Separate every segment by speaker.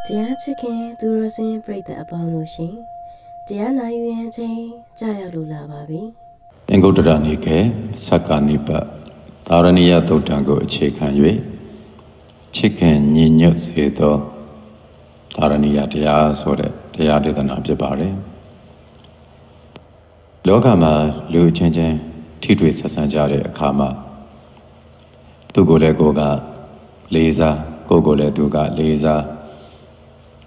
Speaker 1: တရားချစ်ခင်သူရစင်းပြိတ္တအပေါင်းလို့ရှင်တရားနာယူရန်ချင်းကြာရောက်လိုလာပါပြီ
Speaker 2: အင်္ဂုတ္တရနိကေသက္ကနိပတ်သာရဏိယသုတ်တံကိုအခြေခံ၍ချစ်ခင်ညီညွတ်စေသောသာရဏိယတရားဆိုတဲ့တရားဒေသနာဖြစ်ပါတယ်လောကမှာလူချင်းချင်းထိတွေ့ဆက်ဆံကြတဲ့အခါမှာသူကိုယ်လည်းကိုယ်ကလေးစားကိုယ်ကိုယ်လည်းသူကလေးစား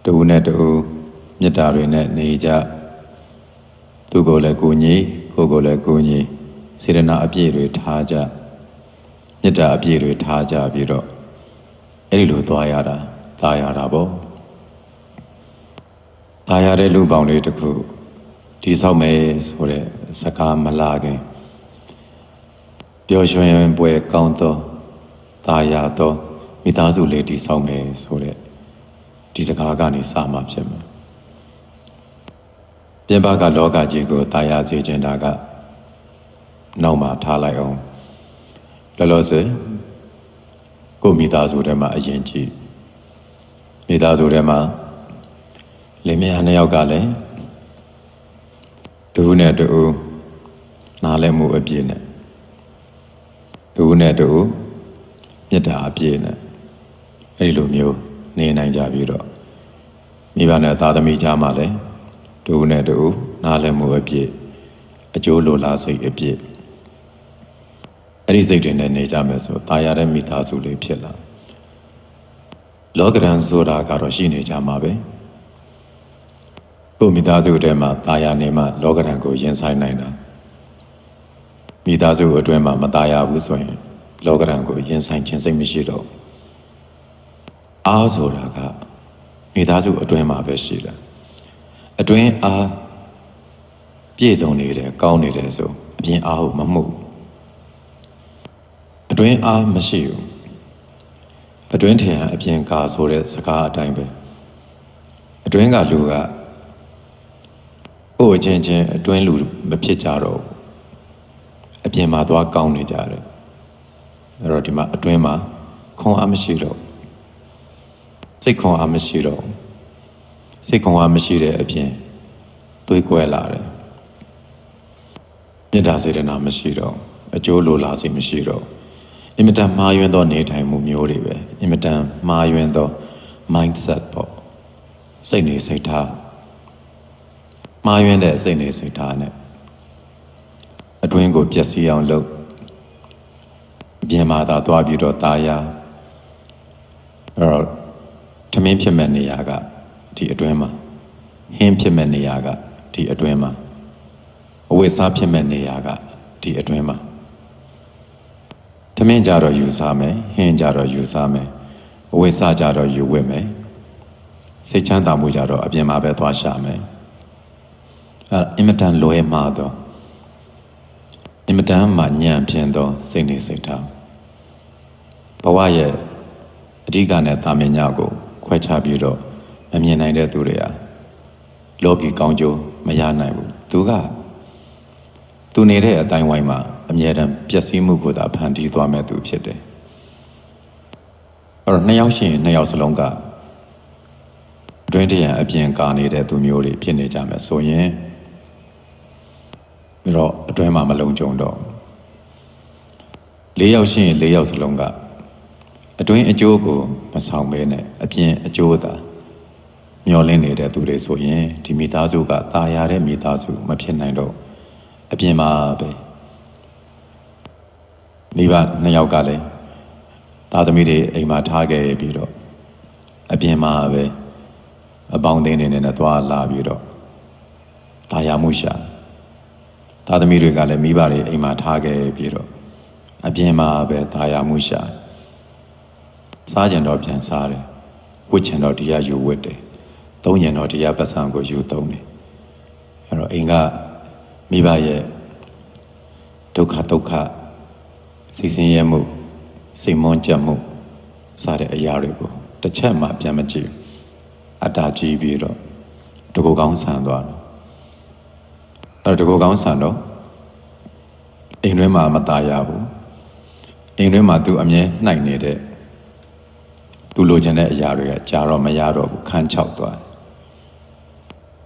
Speaker 2: တူနဲ့တူမေတ္တာတွေနဲ့နေကြသူကိုယ်လည်းကိုညီကိုယ်ကိုယ်လည်းကိုညီစေတနာအပြည့်တွေထားကြမေတ္တာအပြည့်တွေထားကြပြီးတော့အဲ့ဒီလိုသွားရတာသာရတာပေါ့သာရတဲ့လူပေါင်းလေးတစ်ခုဒီဆောက်မယ်ဆိုတဲ့စကားမလာခင်ပျော်ရွှင်ပွဲကောင်းသောသာရသောမိသားစုလေးဒီဆောက်မယ်ဆိုတဲ့ဒီစကားကနေစမှဖြစ်မှာပြင်ပကလောကကြီးကိုတာယာစေခြင်းတာကနောက်မှထားလိုက်အောင်လောလောဆယ်ကိုမိသားစုထဲမှာအရင်ကြည့်မိသားစုထဲမှာလင်မယားနှစ်ယောက်ကလည်းတူနဲ့တူနားလည်မှုအပြည့်နဲ့တူနဲ့တူမေတ္တာအပြည့်နဲ့အဲဒီလိုမျိုးနေနိုင်ကြပြီးတော့မိဘနဲ့သားသမီးကြားမှာလည်းတူနဲ့တူနားလည်မှုအပြည့်အကျိုးလိုလားစိတ်အပြည့်အဲ့ဒီစိတ်တွေနဲ့နေကြမယ်ဆိုတာယာတဲ့မိသားစုလေးဖြစ်လာလောကရန်ဆိုတာကတော့ရှိနေကြမှာပဲကိုမိသားစုထဲမှာတာယာနေမှလောကရန်ကိုရင်ဆိုင်နိုင်တာမိသားစုအတွင်းမှာမတာယာဘူးဆိုရင်လောကရန်ကိုရင်ဆိုင်ခြင်းစိတ်မရှိတော့အားဆိုတာကမိသားစုအတွင်းမှာပဲရှိတာအတွင်းအားပြည့်စုံနေတယ်ကောင်းနေတယ်ဆိုအပြင်အားကိုမမှုအတွင်းအားမရှိဘူးအတွင်းထင်အပြင်ကာဆိုတဲ့စကားအတိုင်းပဲအတွင်းကလူကကိုယ်ချင်းချင်းအတွင်းလူမဖြစ်ကြတော့အပြင်မှာသွားကောင်းနေကြတယ်အဲ့တော့ဒီမှာအတွင်းမှာခွန်အားမရှိတော့စိတ်ခွန်အားမရှိတော့စိတ်ခွန်အားမရှိတဲ့အပြင်သွေးကွဲလာတယ်မေတ္တာစေတနာမရှိတော့အကျိုးလိုလားစိတ်မရှိတော့အင်မတန်မှားယွင်းသောနေထိုင်မှုမျိုးတွေပဲအင်မတန်မှားယွင်းသော mindset ပေါ့စိတ်နေစိတ်ထားမှားယွင်းတဲ့စိတ်နေစိတ်ထားနဲ့အတွင်းကိုပျက်စီးအောင်လုပ်အပြင်မှာသာသွားပြီးတော့တာယာအဲ့တော့ထမင်းဖြစ်မဲ့နေရာကဒီအတွင်းမှာဟင်းဖြစ်မဲ့နေရာကဒီအတွင်းမှာအဝတ်စားဖြစ်မဲ့နေရာကဒီအတွင်းမှာထမင်းကြတော့ယူစားမယ်ဟင်းကြတော့ယူစားမယ်အဝတ်စားကြတော့ယူဝတ်မယ်စိတ်ချမ်းသာမှုကြတော့အပြင်မှာပဲသွားရှာမယ်အဲ့အင်မတန်လွဲမှားတော့အင်မတန်မှညံ့ပြင်းသောစိတ်နေစိတ်ထားဘဝရဲ့အဓိကနဲ့တာမင်ညကိုခွဲခြားပြီးတော့မမြင်နိုင်တဲ့သူတွေဟာလောကီကောင်းကျိုးမရနိုင်ဘူးသူနေတဲ့အတိုင်းဝိုင်းမှာအမြဲတမ်းပျက်စီးမှုကိုသာဖန်တီးသွားမဲ့သူဖြစ်တယ်အဲ့တော့နှစ်ယောက်ရှိရင်နှစ်ယောက်စလုံးကအတွင်းတရံအပြင်ကာနေတဲ့သူမျိုးတွေဖြစ်နေကြမယ်ဆိုရင်ပြီးတော့အတွင်းမှာမလုံခြုံတော့၄ယောက်ရှိရင်၄ယောက်စလုံးကအတွင်းအကျိုးကိုမဆောင်ဘဲနဲ့အပြင်အကျိုးသာမျောလင်းနေတဲ့သူတွေဆိုရင်ဒီမိသားစုကတာယာတဲ့မိသားစုမဖြစ်နိုင်တော့အပြင်မှာပဲမိဘနှစ်ယောက်ကလည်းသားသမီးတွေအိမ်မှာထားခဲ့ပြီးတော့အပြင်မှာပဲအပေါင်းအသင်းတွေနဲ့သွားလာပြီးတော့တာယာမှုရှာသားသမီးတွေကလည်းမိဘတွေအိမ်မှာထားခဲ့ပြီးတော့အပြင်မှာပဲတာယာမှုရှာစားကြံတော့ပြန်စားတယ်ဝတ်ချင်တော့တရားယူဝတ်တယ်သုံးကြံတော့တရားပတ်စံကိုယူသုံးတယ်အဲ့တော့အိမ်ကမိဘရဲ့ဒုက္ခစိတ်ဆင်းရဲမှုစိတ်မွန်းကြပ်မှုစတဲ့အရာတွေကိုတစ်ချက်မှပြန်မကြည့်အတားကြီးပြီးတော့တကူကောင်းဆန်သွားတယ်အဲ့တကူကောင်းဆန်တော့အိမ်တွင်းမှာမตายရဘူးအိမ်တွင်းမှာသူအမြဲနှိုက်နေတဲ့သူ သူလိုချင်တဲ့အရာတွေကကြာတော့မရတော့ဘူးခန်းချောက်သွား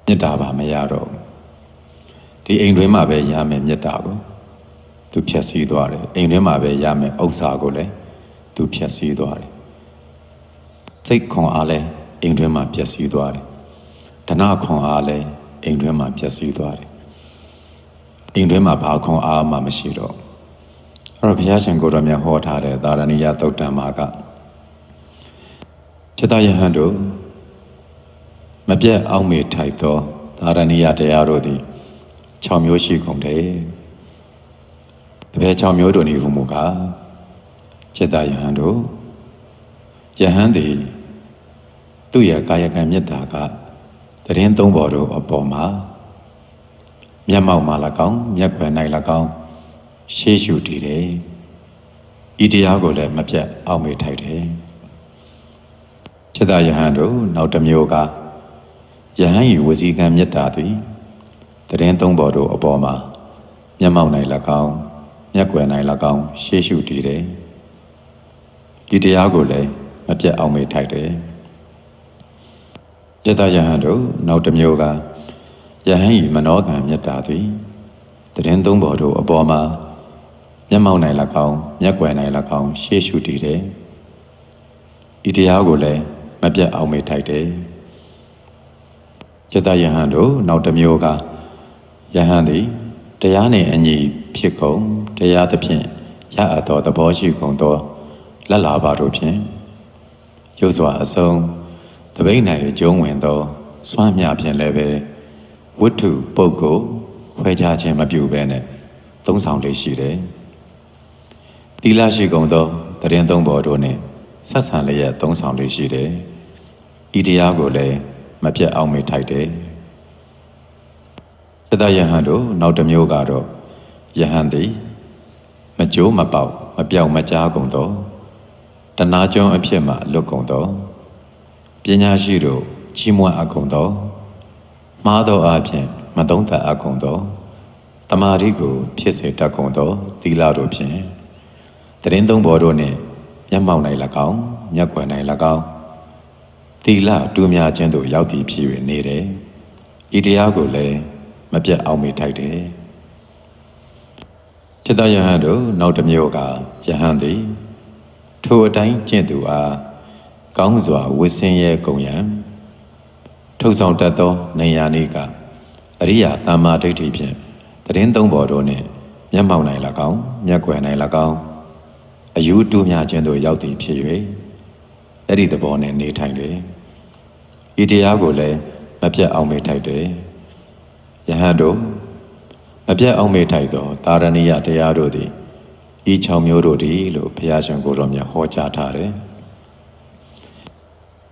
Speaker 2: မေတ္တာပါမရတော့ဘူးဒီအိမ်တွင်းမှာပဲရမယ်မေတ္တာကိုသူဖြည့်ဆည်းသွားတယ်အိမ်တွင်းမှာပဲရမယ်ဥစ္စာကိုလည်းသူဖြည့်ဆည်းသွားတယ်စိတ်ခွန်အားလည်းအိမ်တွင်းမှာပျက်စီးသွားတယ်ဓနခွန်အားလည်းအိမ်တွင်းမှာပျက်စီးသွားတယ်အိမ်တွင်းမှာဘာခွန်အားမှမရှိတော့အဲ့တော့ဘုရားရှင်ကိုယ်တော်မြတ်ဟောထားတဲ့သာရဏိယသုတ်တံမှာကจิตယဟန်တို့မပြတ်အောင်မေထိုက်သောသာရဏိယတရားတို့သည်6မျိုးရှိကုန်တယ်တပည့်6မျိုးတို့နေဟုမူကားจิตယဟန်တို့ယဟန်သည်သူ့ရဲ့ကာယကံမေတ္တာကတရင်သုံးပေါ်တို့အပေါ်မှာမျက်မှောက်မှာ၎င်းမျက်ွယ်၌၎င်းရှေးရှုတည်တယ်ဤတရားကိုလည်းမပြတ်အောက်မေ့ထိုက်တယ်จิตယဟန်တို့နောက်တစ်မျိုးကယဟန်၏ဝစီကံမေတ္တာသည်တရင်သုံးပေါ်တို့အပေါ်မှာမျက်မှောက်၌၎င်းမျက်ွယ်၌၎င်းရှေးရှုတည်တယ်ဤတရားကိုလည်းမပြတ်အောင်မေ့ထိုက်တယ်จิตယဟန်တို့နောက်တစ်မျိုးကယဟန်ဤမနောကံမေတ္တာသည်တရင်သုံးပေါ်တို့အပေါ်မှာမျက်မှောက်၌၎င်းမျက်ွယ်၌၎င်းရှေးရှုတည်တယ်ဤတရားကိုလည်းမပြတ်အောင်မေ့ထိုက်တယ်จิตယဟန်တို့နောက်တစ်မျိုးကယဟန်သည်တရားနှင့်အညီဖြစ်ကုန်တရားသဖြင့်ရအပ်သောသဘောရှိကုန်သောလက်လာပါတို့ဖြင့်ရုပ်စွာအဆုံးတပိဋ၌အကျုံးဝင်သောစွမ်းမြဖြင့်လည်းပဲဝတ္ထုပုဂ္ဂိုလ်ခွဲခြားခြင်းမပြုဘဲနဲ့သုံးဆောင်လေးရှိတယ်။သီလရှိကုန်သောတရင်သုံးပေါ်တို့နဲ့ဆက်ဆံလျက်သုံးဆောင်လေးရှိတယ်။ဤတရားကိုလည်းမပြတ်အောင်မေ့ထိုက်တယ်။သတ္တယဟန်တို့နောက်တစ်မျိုးကတော့ယဟန်သည်မကြိုးမပေါက်မပြောင်မကြားကုန်သောတဏှာကျွန်းအဖြစ်မှလွတ်ကုန်သောပညာရှိတို့ချီးမွမ်းအပ်ကုန်သောမှားသောအဖြစ်မသုံးသပ်အပ်ကုန်သောတမာတိကိုဖြစ်စေတတ်ကုန်သောသီလတို့ဖြင့်တရင်သုံးပေါ်တို့နှင့်မျက်မှောက်၌၎င်းမျက်ွယ်၌၎င်းသီလတူးများခြင်းတို့ရောက်သည့်ဖြစ်၍နေတယ်ဤတရားကိုလည်းမပြတ်အောင်မေ့ထိုက်တယ်จิตယဟန်တို့နောက်တစ်မျိုးကယဟန်သည်ထိုအတိုင်းကျင့်သူအားကောင်းစွာဝစ်ဆင်းရဲကုန်ရန်ထုတ်ဆောင်တတ်သောနေရာနည်းကအရိယာသမ္မာဒိဋ္ဌိဖြင့်တရင်သုံးပေါ်တို့နှင့်မျက်မှောက်၌၎င်းမျက်ွယ်၌၎င်းအယူတူးများခြင်းတို့ရောက်သည်ဖြစ်၍အဲ့ဒီသဘောနဲ့နေထိုင်တယ်ဤတရားကိုလည်းမပြတ်အောင်မေ့ထိုက်တယ်ယဟန်တို့မပြတ်အောင်မေ့ထိုက်သောသာရဏိယတရားတို့သည်ဤ6မျိုးတို့သည်လို့ဘုရားရှင်ကိုယ်တော်မြတ်ဟောကြားထားတယ်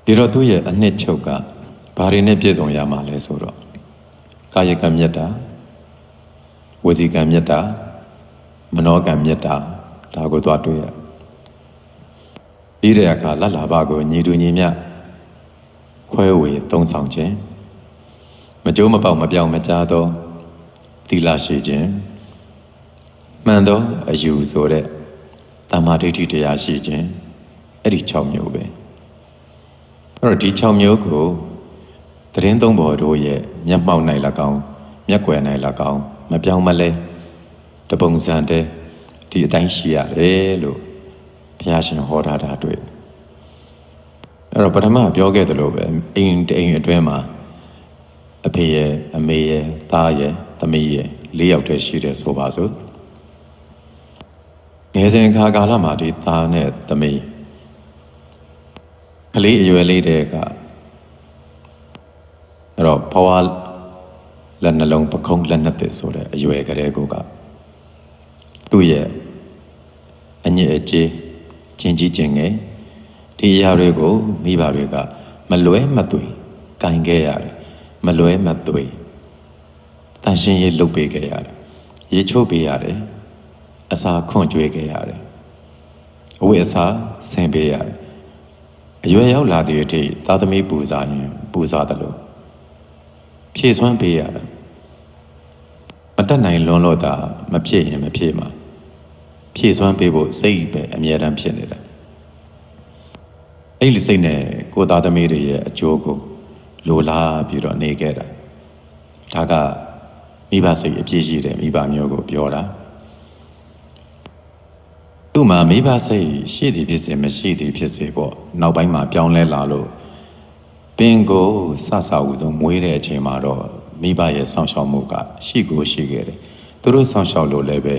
Speaker 2: ဒီတော့သူရဲ့အနှစ်ချုပ်ကဘာတွေနဲ့ပြည့်စုံရမှာလဲဆိုတော့ကာယကံမေတ္တာဝစီကံမေတ္တာမနောကံမေတ္တာဒါကိုသွားတွေ့ရပြီးတဲ့အခါလတ်လာဘကိုညီတူညီမျှခွဲဝေသုံးဆောင်ခြင်းမကြိုးမပေါက်မပြောင်းမကြားသောသီလရှိခြင်းမှန်သောအယူဆိုတဲ့တမ္မာဒိဋ္ဌိတရားရှိခြင်းအဲ့ဒီ6မျိုးပဲအဲ့တော့ဒီ6မျိုးကိုတရင်သုံးပေါ်တို့ရဲ့မျက်မှောက်၌၎င်းမျက်ွယ်၌၎င်းမပြောင်းမလဲတပုံစံတည်းဒီအတိုင်းရှိရတယ်လို့ဘုရားရှင်ဟောထားတာတွေ့အဲ့တော့ပထမပြောခဲ့သလိုပဲအိမ်အတွင်းမှာအဖေရဲ့အမေရဲ့သားရဲ့သမီးရဲ့4ယောက်တည်းရှိတယ်ဆိုပါစို့ငယ်စဉ်အခါကာလမှာဒီသားနဲ့သမီးကလေးအရွယ်လေးတဲ့ကအဲ့တော့ဘဝလက်နှလုံးပခုံးလက်နှစ်သက်ဆိုတဲ့အရွယ်ကလေးကသူ့ရဲ့အညစ်အကြေးချင်းကြီးချင်းငယ်ဒီအရာတွေကိုမိဘတွေကမလွဲမသွေကင်ခဲ့ရတယ်မလွဲမသွေတန်ရှင်းရေးလုပ်ပေးခဲ့ရတယ်ရေချိုးပေးရတယ်အစာခွန့်ကြွေးခဲ့ရတယ်အဝတ်အစားဆင်ပေးရတယ်အရွယ်ရောက်လာတဲ့အထိသားသမီးပူဇာရင်ပူဇာတယ်လို့ဖြည့်စွမ်းပေးရတယ်မတတ်နိုင်လွန်းလို့သာမဖြည့်ရင်မဖြည့်မှာဖြည့်စွမ်းပေးဖို့စိတ်ပဲအမြဲတမ်းဖြစ်နေတယ် အဲ့ဒီစိတ်နဲ့ကိုသားသမီးတွေရဲ့အကျိုးကိုလိုလားပြီးတော့နေခဲ့တာဒါကမိဘစိတ်အပြည့်ရှိတယ်မိဘမျိုးကိုပြောတာသူ့မှာမိဘစိတ်ရှိသည်ဖြစ်စေမရှိသည်ဖြစ်စေပေါ့နောက်ပိုင်းမှာပြောင်းလဲလာလို့ပင်ကိုစဆာဦးဆုံးမွေးတဲ့အချိန်မှာတော့မိဘရဲ့စောင့်ရှောက်မှုကရှိကိုရှိခဲ့တယ်သူတို့စောင့်ရှောက်လို့လည်းပဲ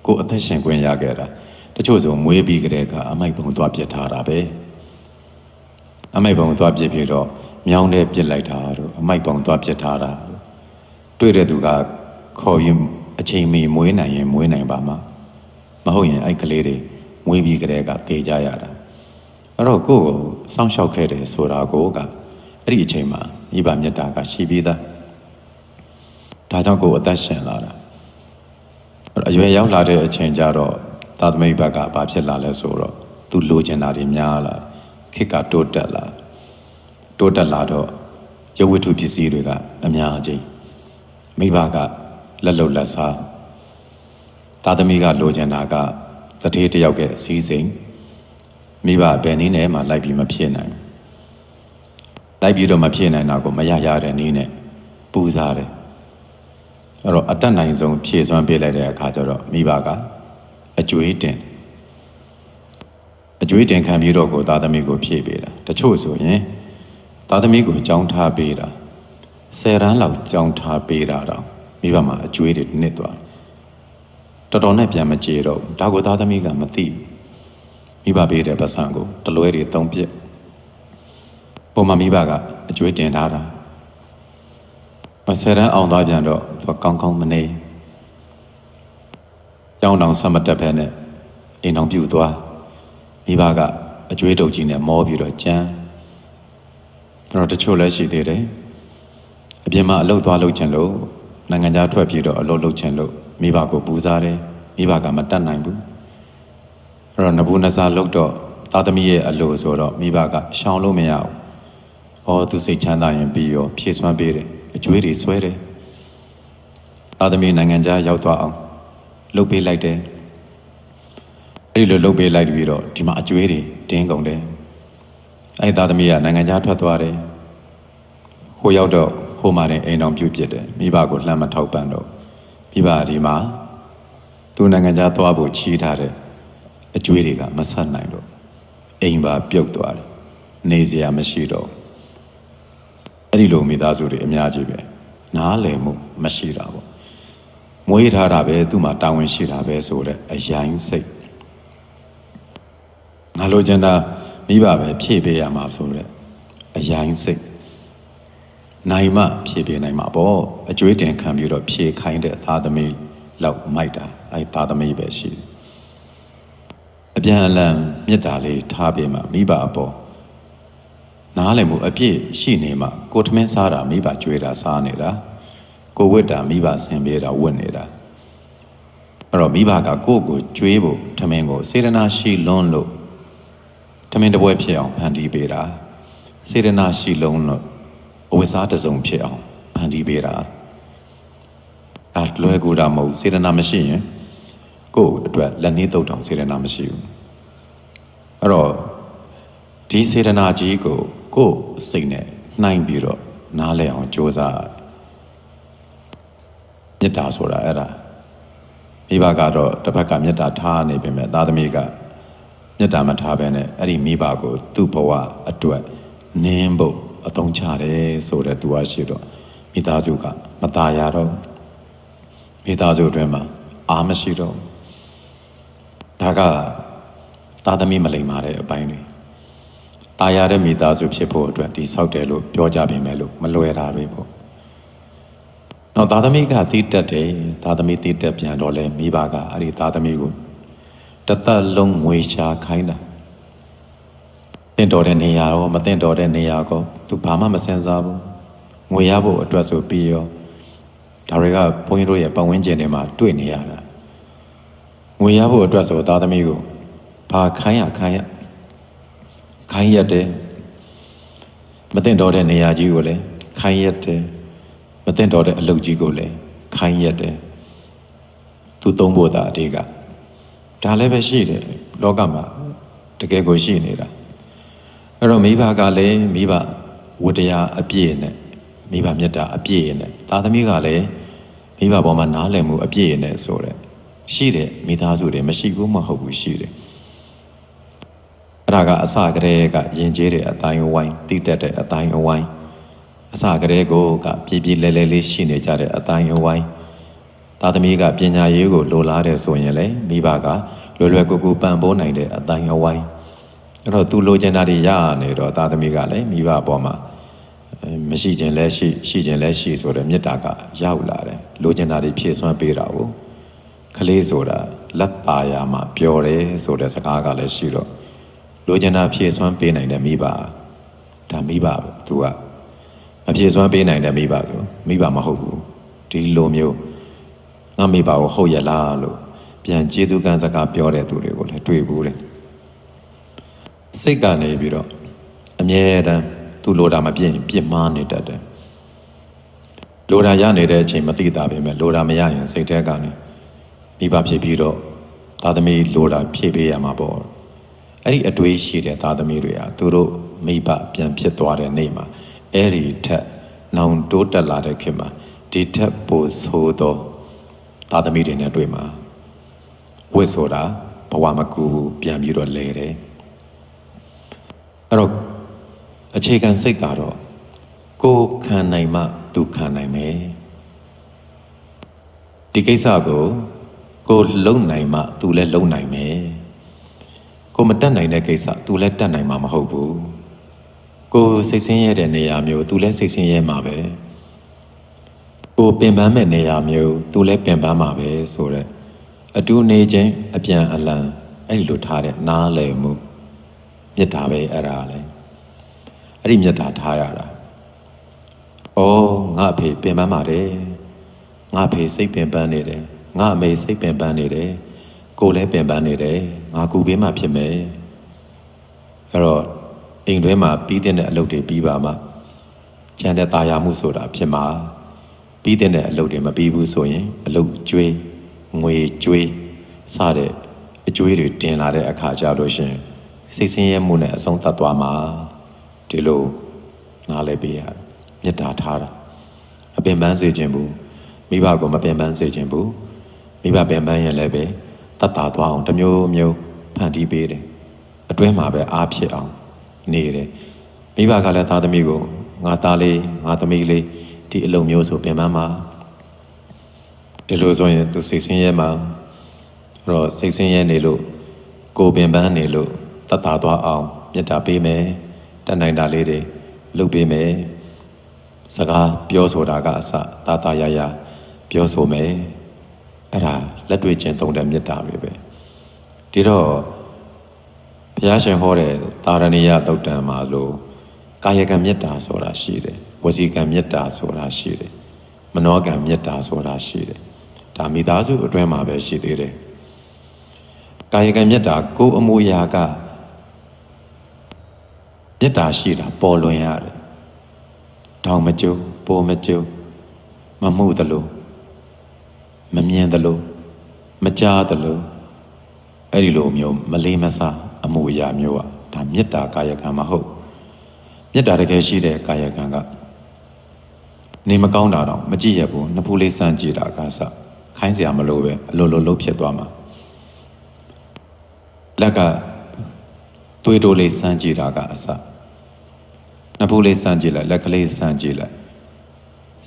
Speaker 2: ကိုအသက်ရှင်ခွင့်ရခဲ့တာတချို့ဆိုမွေးပြီးကြတဲ့ကအမိုက်ပုံသွားပြစ်ထားတာပဲအမိုက်ပုံသွားပြစ်ပြီးတော့မြောင်းတဲ့ပြစ်လိုက်တာတို့အမိုက်ပုံသွားပြစ်ထားတာတွေ့တဲ့သူကခေါ်ရင်အချိန်မီမွေးနိုင်ရင်မွေးနိုင်ပါမှာမဟုတ်ရင်အဲ့ကလေးတွေမွေးပြီးကြတဲ့ကတေးကြရတာအဲ့တော့ကိုယ်ကိုစောင့်ရှောက်ခဲ့တယ်ဆိုတာကိုကအဲ့ဒီအချိန်မှာမိဘမြတ်တာကရှိပြီးသားဒါကြောင့်ကိုယ်အသက်ရှင်လာတာအရွယ်ရောက်လာတဲ့အချိန်ကျတော့သာသမိဘကဘာဖြစ်လာလဲဆိုတော့သူလိုချင်တာတွေများလာခေတ်ကတိုးတက်လာတော့ရုပ်ဝတ္ထုပစ္စည်းတွေကအများကြီးမိဘကလက်လုံလက်စားသာသမီကလိုချင်တာကသတိတယောက်ကစီးစိမ်မိဘဘယ်နည်းနဲ့မှလိုက်ပြီးမဖြစ်နိုင်လိုက်ပြီးတော့မဖြစ်နိုင်တာကိုမရရတဲ့နည်းနဲ့ပူစားတယ်အဲ့တော့အတတ်နိုင်ဆုံးဖြည့်စွမ်းပေးလိုက်တဲ့အခါကျတော့မိဘကအကျွေးတင်ခံပြီးတော့ကိုသားသမီးကိုဖြည့်ပေးတာတချို့ဆိုရင်သားသမီးကိုကြောင်းထားပေးတာ10 ရန်းလောက်ကြောင်းထားပေးတာတော့မိဘမှာအကျွေးတွေနစ်သွားတော်တော်နဲ့ပြန်မကြေတော့ဒါကိုသားသမီးကမသိမိဘပေးတဲ့ပတ်စံကိုတလွဲတွေသုံးပြစ်ပုံမှန်မိဘကအကျွေးတင်ထားတာ10 ရန်းအောင်သွားပြန်တော့သူကောင်းကောင်းမနေကြောင်းတောင်ဆက်မတက်ပဲနဲ့အိမ်တော်ပြူသွားမိဘကအကျွေးတုပ်ကြီးနဲ့မောပြီးတော့ကြမ်းတော့တချို့လည်းရှိသေးတယ်အပြင်မှာအလုပ်သွားလုပ်ချင်လို့နိုင်ငံခြားထွက်ပြီးတော့အလုပ်လုပ်ချင်လို့မိဘကိုပူစားတယ်မိဘကမတတ်နိုင်ဘူးအဲ့တော့နဘူးနစားလုပ်တော့သားသမီးရဲ့အလိုဆိုတော့မိဘကရှောင်လို့မရဘူး။အော်သူစိတ်ချမ်းသာရင်ပြီးရောဖြည့်စွမ်းပေးတယ်အကျွေးတွေဆွဲတယ်သားသမီးနိုင်ငံခြားရောက်သွားအောင်လုပ်ပေးလိုက်တယ်အဲ့ဒီလိုလုပ်ပေးလိုက်ပြီးတော့ဒီမှာအကျွေးတွေတင်းကုန်တယ်အဲ့သားသမီးကနိုင်ငံခြားထွက်သွားတယ်ဟိုရောက်တော့ဟိုမှာအိမ်တော်ပြုတ်ပြစ်တယ်မိဘကိုလှမ်းမထောက်ပံ့တော့မိဘဒီမှာသူနိုင်ငံခြားသွားဖို့ချီးထားတဲ့အကျွေးတွေကမဆက်နိုင်တော့အိမ်ပါပြုတ်သွားတယ်နေစရာမရှိတော့အဲ့ဒီလိုမိသားစုတွေအများကြီးပဲနားလည်မှုမရှိတာပေါ့မွေးထားတာပဲသူ့မှာတာဝန်ရှိတာပဲဆိုတဲ့အရိုင်းစိတ်ငါလိုချင်တာမိဘပဲဖြည့်ပေးရမှာဆိုတဲ့အရိုင်းစိတ်နိုင်မှဖြည့်ပေးနိုင်မှာပေါ့အကျွေးတင်ခံပြီးတော့ဖြည့်ခိုင်းတဲ့သားသမီးလောက်မိုက်တာအဲ့သားသမီးပဲရှိတယ်အပြန်အလှန်မြတ်တာလေးထားပေးမှမိဘအပေါ်နားလည်မှုအပြည့်ရှိနေမှကိုထမင်းစားတာမိဘကျွေးတာစားနေတာကိုဝတ်တာမိဘဆင်ပေးတာဝတ်နေတာအဲ့တော့မိဘကကိုယ့်ကိုကျွေးဖို့ထမင်းကိုစေတနာရှိလွန်းလို့ထမင်းတစ်ပွဲဖြစ်အောင်ဖန်တီးပေးတာစေတနာရှိလုံးလို့အဝိစားတစုံဖြစ်အောင်ဖန်တီးပေးတာဒါလွယ်ကူတာမဟုတ်စေတနာမရှိရင်ကိုယ့်အတွက်လက်နှီးတုတ်တောင်စေတနာမရှိဘူးအဲ့တော့ဒီစေတနာကြီးကိုကိုယ့်စိတ်နဲ့နှိုင်းပြီးတော့နားလည်အောင်ကြိုးစားမေတ္တာဆိုတာအဲ့ဒါမိဘကတော့တစ်ဖက်ကမေတ္တာထားနေပေမဲ့သားသမီးကမေတ္တာမထားဘဲနဲ့အဲ့ဒီမိဘကိုသူ့ဘဝအတွက်နင်းဖို့အသုံးချတယ်ဆိုတဲ့သူအရှိတော့မိသားစုကမตายရတော့မိသားစုအတွင်းမှာအားမရှိတော့ဒါကသားသမီးမလိမ္မာတဲ့အပိုင်းတွေตายရတဲ့မိသားစုဖြစ်ဖို့အတွက်ဒီဆောက်တယ်လို့ပြောကြပေမဲ့လို့မလွယ်တာတွေပေါ့နောက်သားသမီးကတီးတက်တယ်သားသမီးတီးတက်ပြန်တော့လဲမိဘကအဲ့ဒီသားသမီးကိုတသက်လုံးငွေရှာခိုင်းတာတင့်တော်တဲ့နေရာရောမတင့်တော်တဲ့နေရာကောသူဘာမှမစင်စားဘူးငွေရဖို့အတွက်ဆိုပြီးရောဒါတွေကဘုန်းကြီးတို့ရဲ့ပတ်ဝန်းကျင်တွေမှာတွေ့နေရတာငွေရဖို့အတွက်ဆိုသားသမီးကိုဘာခိုင်းရတယ်မတင့်တော်တဲ့နေရာကြီးကိုလည်းခိုင်းရတယ်မတင့်တော်တဲ့အလုပ်ကြီးကိုလည်းခိုင်းရတယ်သူသုံးဖို့သာအတေးကဒါလည်းပဲရှိတယ်လောကမှာတကယ်ကိုရှိနေတာ အဲ့တော့မိဘကလည်းမိဘဝတ္တရားအပြည့်နဲ့မိဘမေတ္တာအပြည့်နဲ့သားသမီးကလည်းမိဘပေါ်မှာနားလည်မှုအပြည့်နဲ့ဆိုတဲ့ရှိတဲ့မိသားစုတွေမရှိဘူးမဟုတ်ဘူးရှိတယ်အဲ့ဒါကအစကတည်းကယဉ်ကျေးတဲ့အတိုင်းအဝိုင်းတိတက်တဲ့အတိုင်းအဝိုင်းအစကတည်းကပြည်ပြည်လဲလဲလေးရှိနေကြတဲ့အတိုင်းအဝိုင်းသားသမီးကပညာရေးကိုလိုလားတဲ့ဆိုရင်လည်းမိဘကလွယ်လွယ်ကူကူပံ့ပိုးနိုင်တဲ့အတိုင်းအဝိုင်းအဲ့တော့သူလိုချင်တာတွေရနေတော့သားသမီးကလည်းမိဘအပေါ်မှာမရှိခြင်းလည်းရှိခြင်းလည်းရှိဆိုတဲ့မေတ္တာကရောက်လာတယ်လိုချင်တာတွေဖြည့်စွမ်းပေးတာကိုကလေးဆိုတာလက်ပါရမှာပျော်တယ်ဆိုတဲ့စကားကလည်းရှိတော့လိုချင်တာဖြည့်စွမ်းပေးနိုင်တဲ့မိဘဒါမိဘသူကမဖြည့်စွမ်းပေးနိုင်တဲ့မိဘဆိုမိဘမဟုတ်ဘူးဒီလိုမျိုးငါမိဘကိုဟုတ်ရလားလို့ပြန်ကျေးဇူးကံစကားပြောတဲ့သူတွေကိုလည်းတွေ့ဘူးတယ်စိတ်ကနေပြီးတော့အမြဲတမ်းသူလိုတာမပြည့်ရင်ပြစ်မှားနေတတ်တယ်လိုတာရနေတဲ့အချိန်မသိတာပဲမဲ့လိုတာမရရင်စိတ်ထဲကနေမိဘဖြစ်ပြီးတော့သားသမီးလိုတာဖြည့်ပေးရမှာပေါ့အဲ့ဒီအတွေးရှိတဲ့သားသမီးတွေဟာသူတို့မိဘပြန်ဖြစ်သွားတဲ့နေ့မှာအဲ့ဒီထက်နောင်တိုးတက်လာတဲ့ခင်မှာဒီထက်ပိုဆိုးသောသားသမီးတွေနဲ့တွေ့မှာဝစ်ဆိုတာဘဝမကူဘူးပြန်ပြီးတော့လဲတယ်အဲ့တော့အခြေခံစိတ်ကတော့ကိုယ်ခံနိုင်မှသူခံနိုင်မယ်ဒီကိစ္စကိုကိုယ်လုံနိုင်မှသူလည်းလုံနိုင်မယ်ကိုမတက်နိုင်တဲ့ကိစ္စသူလည်းတက်နိုင်မှာမဟုတ်ဘူးကိုစိတ်ဆင်းရဲတဲ့နေရာမျိုးသူလည်းစိတ်ဆင်းရဲမှာပဲကိုပင်ပန်းမဲ့နေရာမျိုးသူလည်းပင်ပန်းမှာပဲဆိုတဲ့အတူနေခြင်းအပြန်အလှန်အဲ့ဒီလိုထားတဲ့နားလည်မှုမေတ္တာပဲအဲ့ဒါလေအဲ့ဒီမေတ္တာထားရတာဩငါအဖေပင်ပန်းပါတယ်ငါအဖေစိတ်ပင်ပန်းနေတယ်ငါအမေစိတ်ပင်ပန်းနေတယ်ကိုလည်းပင်ပန်းနေတယ်ငါကူဘေးမှာဖြစ်မယ်အဲ့တော့အိမ်တွင်းမှာပြီးတဲ့အလုပ်တွေပြီးပါမှကျန်တဲ့ตาယာမှုဆိုတာဖြစ်မှာပြီးတဲ့အလုပ်တွေမပြီးဘူးဆိုရင်အလုပ်ကျွေးငွေကျွေးစတဲ့အကျွေးတွေတင်လာတဲ့အခါကြလို့ရှင်စိတ်ဆင်းရဲမှုနဲ့အဆုံးသတ်သွားမှာဒီလိုနားလည်ပေးရမေတ္တာထားတာအပင်ပန်းစေခြင်းဘူးမိဘကိုမပင်ပန်းစေခြင်းဘူးမိဘပင်ပန်းရင်လည်းပဲတတ်တာသွားအောင်တစ်မျိုးမျိုးဖန်တီးပေးတယ်အတွင်းမှာပဲအားဖြစ်အောင်နေတယ်မိဘကလည်းသားသမီးကိုငါသားလေးငါသမီးလေးဒီအလုပ်မျိုးဆိုပင်ပန်းမှာဒီလိုဆိုရင်သူစိတ်ဆင်းရဲမှာအဲ့တော့စိတ်ဆင်းရဲနေလို့ကိုပင်ပန်းနေလို့တတ်တာသွားအောင်မေတ္တာပေးမယ်တတ်နိုင်တာလေးတွေလုပ်ပေးမယ်စကားပြောဆိုတာကအစတာတာရရပြောဆိုမယ်အဲ့ဒါလက်တွေ့ကျင့်သုံးတဲ့မေတ္တာတွေပဲဒီတော့ဘုရားရှင်ဟောတဲ့သာရဏီယသုတ်တံမှာလို့ကာယကံမေတ္တာဆိုတာရှိတယ်ဝစီကံမေတ္တာဆိုတာရှိတယ်မနောကံမေတ္တာဆိုတာရှိတယ်ဒါမိသားစုအတွင်းမှာပဲရှိသေးတယ်ကာယကံမေတ္တာကိုယ်အမူအရာကမေတ္တာရှိတာပေါ်လွင်ရတယ်တောင်မကျုံပေါ်မကျုံမမှုသလိုမမြင်သလိုမကြားသလိုအဲ့ဒီလိုမျိုးမလေးမစားအမှုအရာမျိုးอ่ะဒါမေတ္တာကာယကံမဟုတ်မေတ္တာတကယ်ရှိတဲ့ကာယကံကနေမကောင်းတာတော့မကြည့်ရဘူးနှစ်ဖူးလေးစမ်းကြည့်တာကစခိုင်းစရာမလိုပဲအလိုလိုလှုပ်ဖြစ်သွားမှာလက်ကသွေးတိုးလေးစမ်းကြည့်တာကအစနှစ်ဖူးလေးစမ်းကြည့်လိုက်လက်ကလေးစမ်းကြည့်လိုက်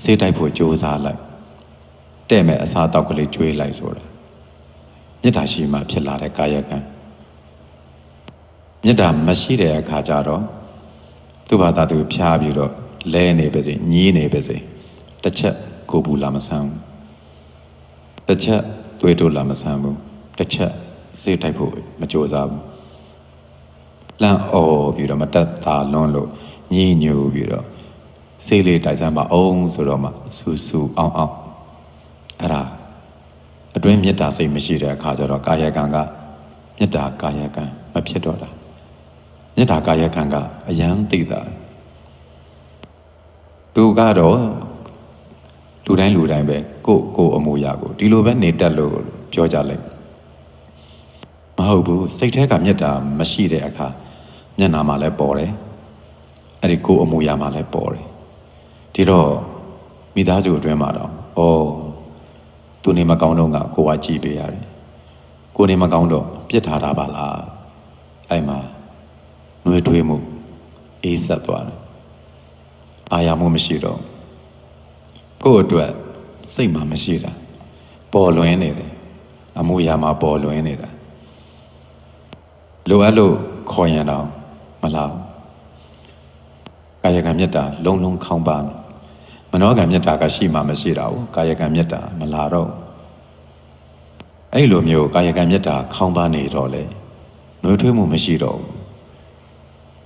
Speaker 2: ဆေးတိုက်ဖို့ကြိုးစားလိုက်တဲ့မဲ့အစားအသောက်ကလေးကျွေးလိုက်ဆိုတာမေတ္တာရှိမှဖြစ်လာတဲ့ကာယကံမေတ္တာမရှိတဲ့အခါကျတော့သူ့ဘာသာသူဖြားပြီးတော့လဲနေပါစေညည်းနေပါစေတစ်ချက်ကိုဘူးလာမဆန်းဘူးတစ်ချက်သွေးတိုးလာမဆန်းဘူးတစ်ချက်ဆေးတိုက်ဖို့မကြိုးစားဘူးလန့်အော်ပြီးတော့မတက်တာလွန်းလို့ညှိညူပြီးတော့ဆေးလေးတိုက်စမ်းပါအောင်ဆိုတော့မှဆူဆူအောင်အောင်အဲ့ဒါအတွင်းမေတ္တာစိတ်မရှိတဲ့အခါကျတော့ကာယကံကမေတ္တာကာယကံမဖြစ်တော့တာမေတ္တာကာယကံကအယံသိတာသူကတော့လူတိုင်းပဲကိုအမူအရာကိုဒီလိုပဲနေတတ်လို့ပြောကြလိုက်မဟုတ်ဘူးစိတ်ထဲကမေတ္တာမရှိတဲ့အခါမျက်နှာမှာလည်းပေါ်တယ် အဲ့ဒီကိုယ်အမူအရာမှာလည်းပေါ်တယ်ဒီတော့မိသားစုအတွင်းမှာတော့သူနေမကောင်းတော့ကကိုယ်ကကြည်ပေးရတယ်ကိုယ်နေမကောင်းတော့ပြစ်ထားတာပါလားအဲ့မှာနှွေးထွေးမှုအေးဆက်သွားတယ်အာရမှုမရှိတော့ကိုယ့်အတွက်စိတ်မှမရှိတာပေါ်လွင်နေတယ်အမူအရာမှာပေါ်လွင်နေတာလိုအပ်လို့ခေါ်ရင်တော့မလားကာယကံမေတ္တာလုံးလုံးခေါင်းပါမနောကံမေတ္တာကရှိမှမရှိတာဘူးကာယကံမေတ္တာမလာတော့အဲ့လိုမျိုးကာယကံမေတ္တာခေါင်းပါနေတော့လေနှွေးထွေးမှုမရှိတော့ဘူး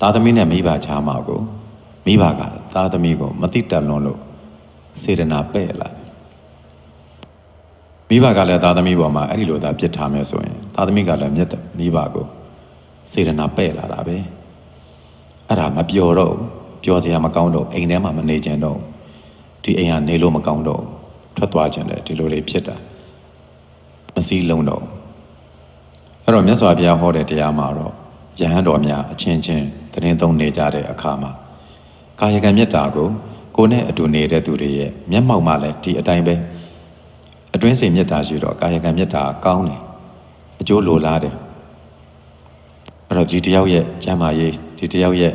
Speaker 2: သားသမီးနဲ့မိဘချားမှာကိုမိဘကသားသမီးကိုမတိတက်လွန်းလို့စေတနာပဲ့လာမိဘကလည်းသားသမီးပေါ်မှာအဲ့ဒီလိုသာပြစ်ထားမယ်ဆိုရင်သားသမီးကလည်းမိဘကိုစေတနာပဲ့လာတာပဲအဲ့ဒါမပျော်တော့ပျော်စရာမကောင်းတော့အိမ်ထဲမှာမနေကြတော့ဒီအိမ်ကနေလို့မကောင်းတော့ထွက်သွားခြင်းတယ်ဒီလိုလေးဖြစ်တာမစည်းလုံးတော့အဲ့တော့မြတ်စွာဘုရားဟောတဲ့တရားမှာတော့ယဟန်တော်များအချင်းချင်းသတင်းသုံးနေကြတဲ့အခါမှာကာယကံမေတ္တာကိုကိုယ်နဲ့အတူနေတဲ့သူတွေရဲ့မျက်မှောက်မှာလည်းဒီအတိုင်းပဲအတွင်းစိတ်မေတ္တာရှိတော့ကာယကံမေတ္တာကောင်းတယ်အကျိုးလိုလားတယ်အဲ့တော့ဒီတယောက်ရဲ့ကျမ်းမာရေးဒီတယောက်ရဲ့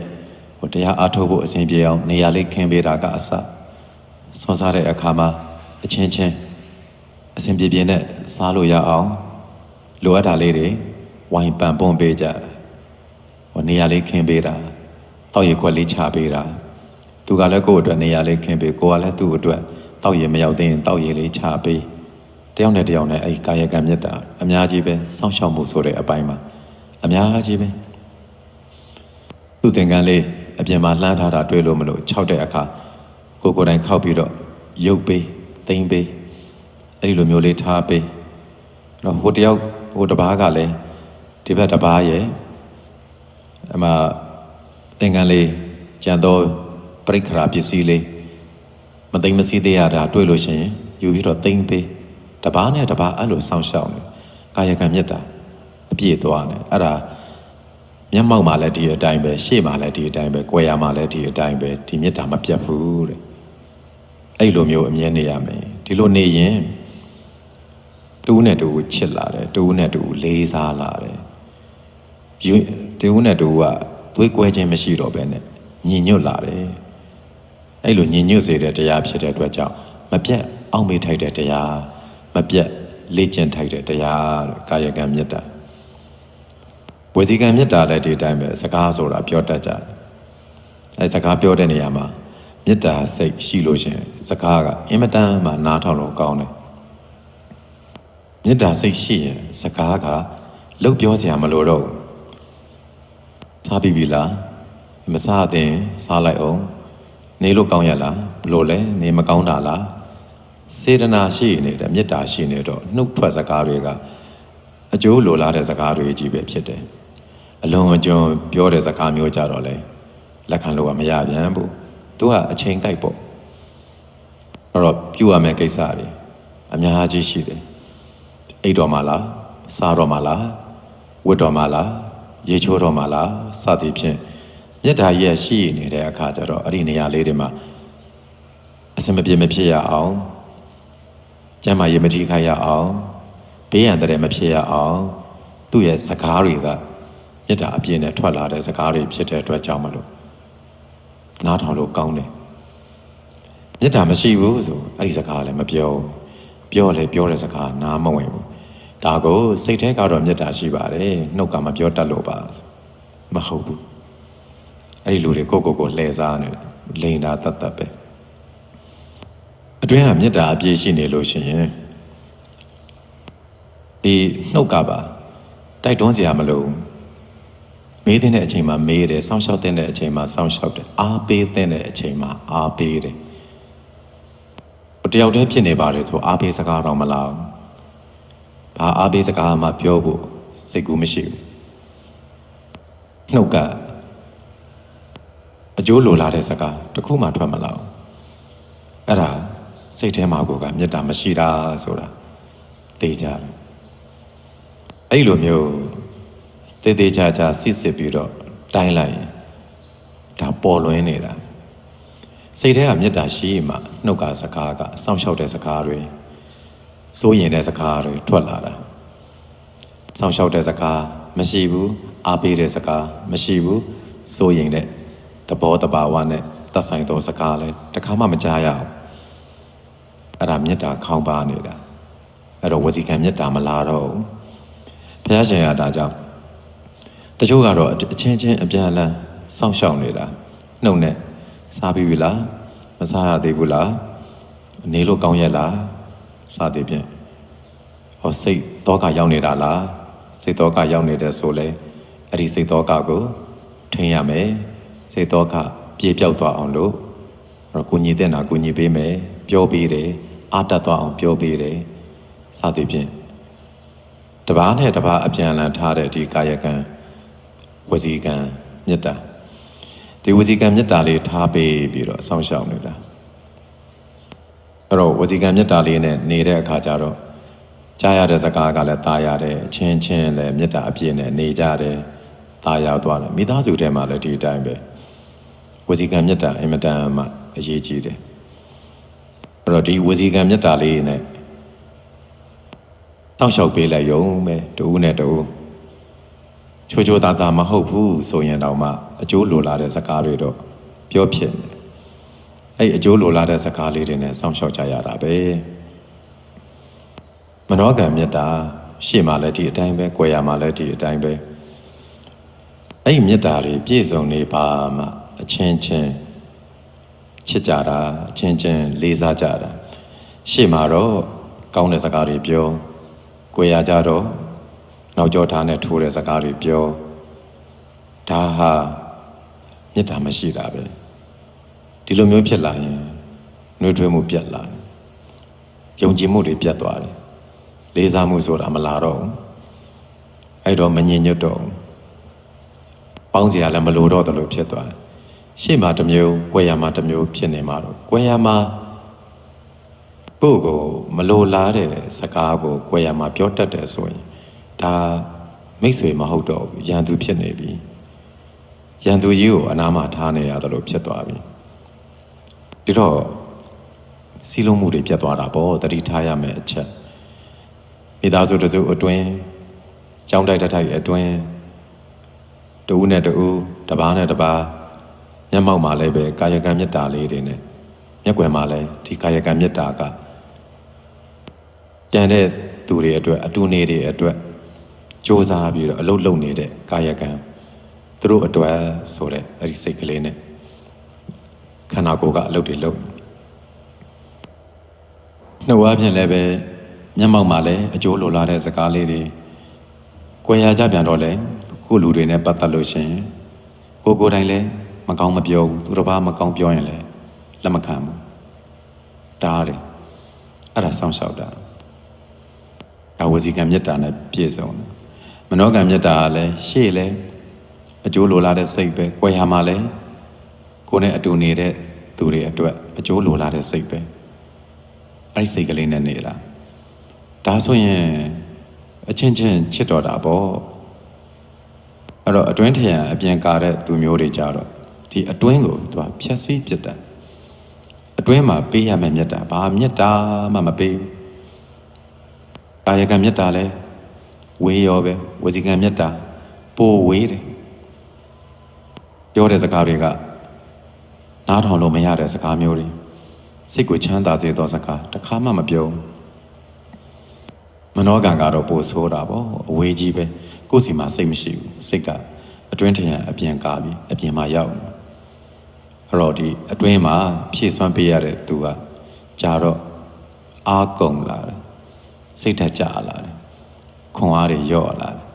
Speaker 2: တရားအားထုတ်ဖို့အစဉ်ပြေအောင်နေရာလေးခင်းပေးတာကအစဆွမ်းစားတဲ့အခါမှာအချင်းချင်းအစဉ်ပြေနဲ့စားလို့ရအောင်လိုအပ်တာလေးတွေဝိုင်ပန်ပွန်ပေးကြတယ်နေရာလေးခင်းပေးတာတောက်ရခွက်လေးချပေးတာသူကလည်းကိုယ့်အတွက်နေရာလေးခင်းပေးကိုကလည်းသူ့အတွက်တောက်ရမရောက်သေးရင်တောက်ရလေးချပေးတယောက်နဲ့တယောက်နဲ့အဲ့ဒီကာယကံမေတ္တာအများကြီးပဲစောင့်ရှောက်မှုဆိုတဲ့အပိုင်းမှာအများကြီးပဲသူသင်္ကန်းလေးအပြင်မှာလှမ်းထားတာတွေ့လို့မလို့၆တဲ့အခါကိုယ်တိုင်ခောက်ပြီးတော့ရုပ်ပေးသိမ့်ပေးအဲ့ဒီလိုမျိုးလေးထားပေးတော့ဟိုတယောက်ဟိုတစ်ပါးကလည်းဒီဘက်တစ်ပါးရဲ့အမှသင်္ကန်းလေးကျန်တော့ပရိက္ခရာပစ္စည်းလေးမသိမ့်မစည်းသေးရတာတွေ့လို့ရှိရင်ယူပြီးတော့သိမ့်ပေးတစ်ပါးနဲ့တစ်ပါးအဲ့လိုစောင့်ရှောက်နေကာယကံမေတ္တာအပြည့်သွားတယ်အဲ့ဒါမျက်မှောက်မှာလည်းဒီအတိုင်းပဲရှေ့မှာလည်းဒီအတိုင်းပဲကြွယ်ရမှာလည်းဒီအတိုင်းပဲဒီမေတ္တာမပြတ်ဘူးတဲ့အဲ့လိုမျိုးအမြဲနေရမယ်ဒီလိုနေရင်တူးနဲ့တူချစ်လာတယ်တူးနဲ့တူလေးစားလာတယ်တူးနဲ့တူကသွေးကွဲခြင်းမရှိတော့ဘဲနဲ့ညီညွတ်လာတယ်အဲ့လိုညီညွတ်စေတဲ့တရားဖြစ်တဲ့အတွက်ကြောင့်မပြတ်အောက်မေ့ထိုက်တဲ့တရားမပြတ်လေ့ကျင့်ထိုက်တဲ့တရားကာယကံမေတ္တာဝစီကံမေတ္တာလည်းဒီတိုင်းပဲစကားဆိုတာပြောတတ်ကြတယ်အဲစကားပြောတဲ့နေရာမှာမေတ္တာစိတ်ရှိလို့ရှင်စကားကအင်မတန်မှနားထောင်လို့ကောင်းတယ်မေတ္တာစိတ်ရှိရင်စကားကလှုပ်ပြောစရာမလိုတော့စားပြီးပြီလားမစားတဲ့စားလိုက်အောင်နေလို့ကောင်းရလားဘလို့လဲနေမကောင်းတာလားစေတနာရှိနေတယ်မေတ္တာရှိနေတော့နှုတ်ထွက်စကားတွေကအကျိုးလိုလားတဲ့စကားတွေကြီးပဲဖြစ်တယ်အလုံးအကျွန်းပြောတဲ့စကားမျိုးကြတော့လေလက်ခံလို့ကမရပြန်ဘူးသူကအချိန်ကိုက်ပေါ့အဲ့တော့ပြုရမယ့်ကိစ္စတွေအများကြီးရှိတယ်အိတ်တော်မှာလားစားတော်မှာလားဝတ်တော်မှာလားရေချိုးတော်မှာလားစသည်ဖြင့်မေတ္တာရဲ့ရှိနေတဲ့အခါကျတော့အဲ့ဒီနေရာလေးတွေမှာအစမပြေမဖြစ်ရအောင်ကျမ်းမာရေးမထိခိုက်ရအောင်ဘေးရန်တဲ့မဖြစ်ရအောင်သူ့ရဲ့စကားတွေကမေတ္တာအပြည့်နဲ့ထွက်လာတဲ့စကားတွေဖြစ်တဲ့အတွက်ကြောင့်မလို့နားထောင်လို့ကောင်းတယ်မေတ္တာမရှိဘူးဆိုအဲ့ဒီစကားလည်းမပြောလေပြောတဲ့စကားနားမဝင်ဘူးဒါကိုစိတ်ထဲကတော့မေတ္တာရှိပါတယ်နှုတ်ကမပြောတတ်လို့ပါဆိုမဟုတ်ဘူးအဲ့ဒီလူတွေကိုလှည့်စားနေတာလိန်တာတတ်ပဲအတွင်းကမေတ္တာအပြည့်ရှိနေလို့ရှိရင်ဒီနှုတ်ကပါတိုက်တွန်းစရာမလိုမေးတဲ့အချိန်မှာမေးတယ်စောင့်ရှောက်တဲ့အချိန်မှာစောင့်ရှောက်တယ်အားပေးတဲ့အချိန်မှာအားပေးတယ်တယောက်တည်းဖြစ်နေပါတယ်ဆိုအားပေးစကားတော့မလားဘာအားပေးစကားမှပြောဖို့စိတ်ကူးမရှိဘူးနှုတ်ကအကျိုးလိုလားတဲ့စကားတစ်ခုမှထွက်မလာဘူးအဲ့ဒါစိတ်ထဲမှာကိုကမေတ္တာမရှိတာဆိုတာသိကြတယ်အဲ့လိုမျိုးတေးသေးချာချာစစ်ပြီးတော့တိုင်းလိုက်ရင် ဒါပေါ်လွင်နေတာစိတ်ထဲကမေတ္တာရှိမှနှုတ်ကစကားကစောင့်ရှောက်တဲ့စကားတွေစိုးရင်တဲ့စကားတွေထွက်လာတာစောင့်ရှောက်တဲ့စကားမရှိဘူးအားပေးတဲ့စကားမရှိဘူးစိုးရင်တဲ့သဘောတဘာဝနဲ့သက်ဆိုင်သောစကားလဲတခါမှမကြားရအောင်အဲ့ဒါမေတ္တာခေါင်းပါနေတာအဲ့တော့ဝစီကံမေတ္တာမလာတော့ဘူးဘုရားရှင်ကဒါကြောင့်တချို့ကတော့အချင်းချင်းအပြန်အလှန်စောင့်ရှောက်နေတာနှုတ်နဲ့စားပြီးပြီလားမစားရသေးဘူးလားနေလို့ကောင်းရဲ့လားစသည်ဖြင့်ဟောစိတ်တောကရောက်နေတာလားစိတ်တောကရောက်နေတယ်ဆိုလဲအဲ့ဒီစိတ်တောကကိုထိန်းရမယ်စိတ်တောကပြေပြောက်သွားအောင်လို့ကိုညီတဲ့နာကိုညီပေးမယ်ပြောပေးတယ်အားတက်သွားအောင်ပြောပေးတယ်စသည်ဖြင့်တပားနဲ့တပားအပြန်အလှန်ထားတဲ့ဒီကာယကံဝစီကံမေတ္တာဒီဝစီကံမေတ္တာလေးထားပေးပြီးတော့ဆောင်းရှောက်နေတာအဲ့တော့ဝစီကံမေတ္တာလေးနဲ့နေတဲ့အခါကျတော့ကြားရတဲ့စကားကလည်းตายရတယ်အချင်းချင်းလည်းမေတ္တာအပြည့်နဲ့နေကြတယ်ตายရသွားတယ်မိသားစုထဲမှာလည်းဒီအတိုင်းပဲဝစီကံမေတ္တာအင်မတန်မှအရေးကြီးတယ်အဲ့တော့ဒီဝစီကံမေတ္တာလေးနဲ့တောက်လျှောက်ပေးလိုက်ရုံပဲတူဦးနဲ့တူချိုးချိုးသားသားမဟုတ်ဘူးဆိုရင်တော့မှအကျိုးလိုလာတဲ့စကားတွေတော့ပြောဖြစ်တယ်အဲ့အကျိုးလိုလာတဲ့စကားလေးတွေနဲ့စောင့်ရှောက်ကြရတာပဲမနောကံမေတ္တာရှေ့မှာလည်းဒီအတိုင်းပဲ၊ကွယ်ရမှာလည်းဒီအတိုင်းပဲအဲ့မေတ္တာတွေပြည့်စုံနေပါမှအချင်းချင်းချစ်ကြတာအချင်းချင်းလေးစားကြတာရှေ့မှာတော့ကောင်းတဲ့စကားတွေပြောကွယ်ရကြတော့နောက်ကျောထားနဲ့ထိုးတဲ့စကားတွေပြောဒါဟာမေတ္တာမရှိတာပဲဒီလိုမျိုးဖြစ်လာရင်နှွေးထွေးမှုပြတ်လာတယ်ယုံကြည်မှုတွေပြတ်သွားတယ်လေးစားမှုဆိုတာမလာတော့ဘူးအဲ့တော့မငြိမ်ညွတ်တော့ဘူးပေါင်းစရာလည်းမလိုတော့တယ်လို့ဖြစ်သွားတယ်ရှေ့မှာတစ်မျိုးကွယ်ရမှာတစ်မျိုးဖြစ်နေမှာတော့ကွယ်ရမှာကိုယ့်ကိုမလိုလားတဲ့စကားကိုကွယ်ရမှာပြောတတ်တယ်ဆိုရင်ဒါမိတ်ဆွေမဟုတ်တော့ဘူးရန်သူဖြစ်နေပြီရန်သူကြီးကိုအနားမှာထားနေရတယ်လို့ဖြစ်သွားပြီဒီတော့စီးလုံးမှုတွေပြတ်သွားတာပေါ့တတိထားရမယ်အချက်မိသားစုတစုအတွင်းကြောင်းတိုက်တိုက်အတွင်းတူနဲ့တူတပားနဲ့တပားမျက်မှောက်မှာလည်းပဲကာယကံမေတ္တာလေးတွေနဲ့မျက်ကွယ်မှာလည်းဒီကာယကံမေတ္တာကပြန်တဲ့သူတွေအတွက်အတူနေတွေအတွက်စ조사ပြီးတော့အလုပ်လုပ်နေတဲ့ကာယကံသူတို့အတွက်ဆိုတဲ့အဲ့ဒီစိတ်ကလေးနဲ့ခန္ဓာကိုယ်ကအလုပ်တွေလုပ်နှုတ်အားဖြင့်လည်းပဲမျက်မှောက်မှာလည်းအကျိုးလိုလာတဲ့စကားလေးတွေကိုယ်ရကြပြန်တော့လေကိုလူတွေနဲ့ပတ်သက်လို့ရှင်ကိုယ်တိုင်လည်းမကောင်းမပြောဘူးသူတစ်ပါးမကောင်းပြောရင်လည်းလက်မခံဘူးတားတယ်အဲ့ဒါစောင့်ရှောက်တာဒါဝစီကံမေတ္တာနဲ့ပြည့်စုံတယ်မနောကံမေတ္တာကလည်းရှေ့လည်းအကျိုးလိုလာတဲ့စိတ်ပဲ၊ကွယ်ရမှာလည်းကိုယ်နဲ့အတူနေတဲ့သူတွေအတွက်အကျိုးလိုလာတဲ့စိတ်ပဲအဲ့ဒီစိတ်ကလေးနဲ့နေတာဒါဆိုရင်အချင်းချင်းချစ်တော်တာပေါ့အဲ့တော့အတွင်းထရံအပြင်ကားတဲ့သူမျိုးတွေကြတော့ဒီအတွင်းကိုသူကဖြတ်စည်းပြစ်တယ်အတွင်းမှာပေးရမယ့်မေတ္တာဘာမေတ္တာမှမပေးဘူးကာယကံမေတ္တာလည်းဝေးရောပဲဝစီကံမေတ္တာပိုဝေးတယ်ပြောတဲ့စကားတွေကနားထောင်လို့မရတဲ့စကားမျိုးတွေစိတ်ကိုချမ်းသာစေသောစကားတစ်ခါမှမပြောမနောကံကတော့ပိုဆိုးတာပေါ့အဝေးကြီးပဲကိုယ်စီမှာစိတ်မရှိဘူးစိတ်ကအတွင်းထရံအပြင်ကားပြီးအပြင်မှာရောက်အဲ့တော့ဒီအတွင်းမှာဖြည့်စွမ်းပေးရတဲ့သူကကြာတော့အားကုန်လာတယ်စိတ်ထက်ကြလာတယ်ခွန်အားတွေရော့လာတယ်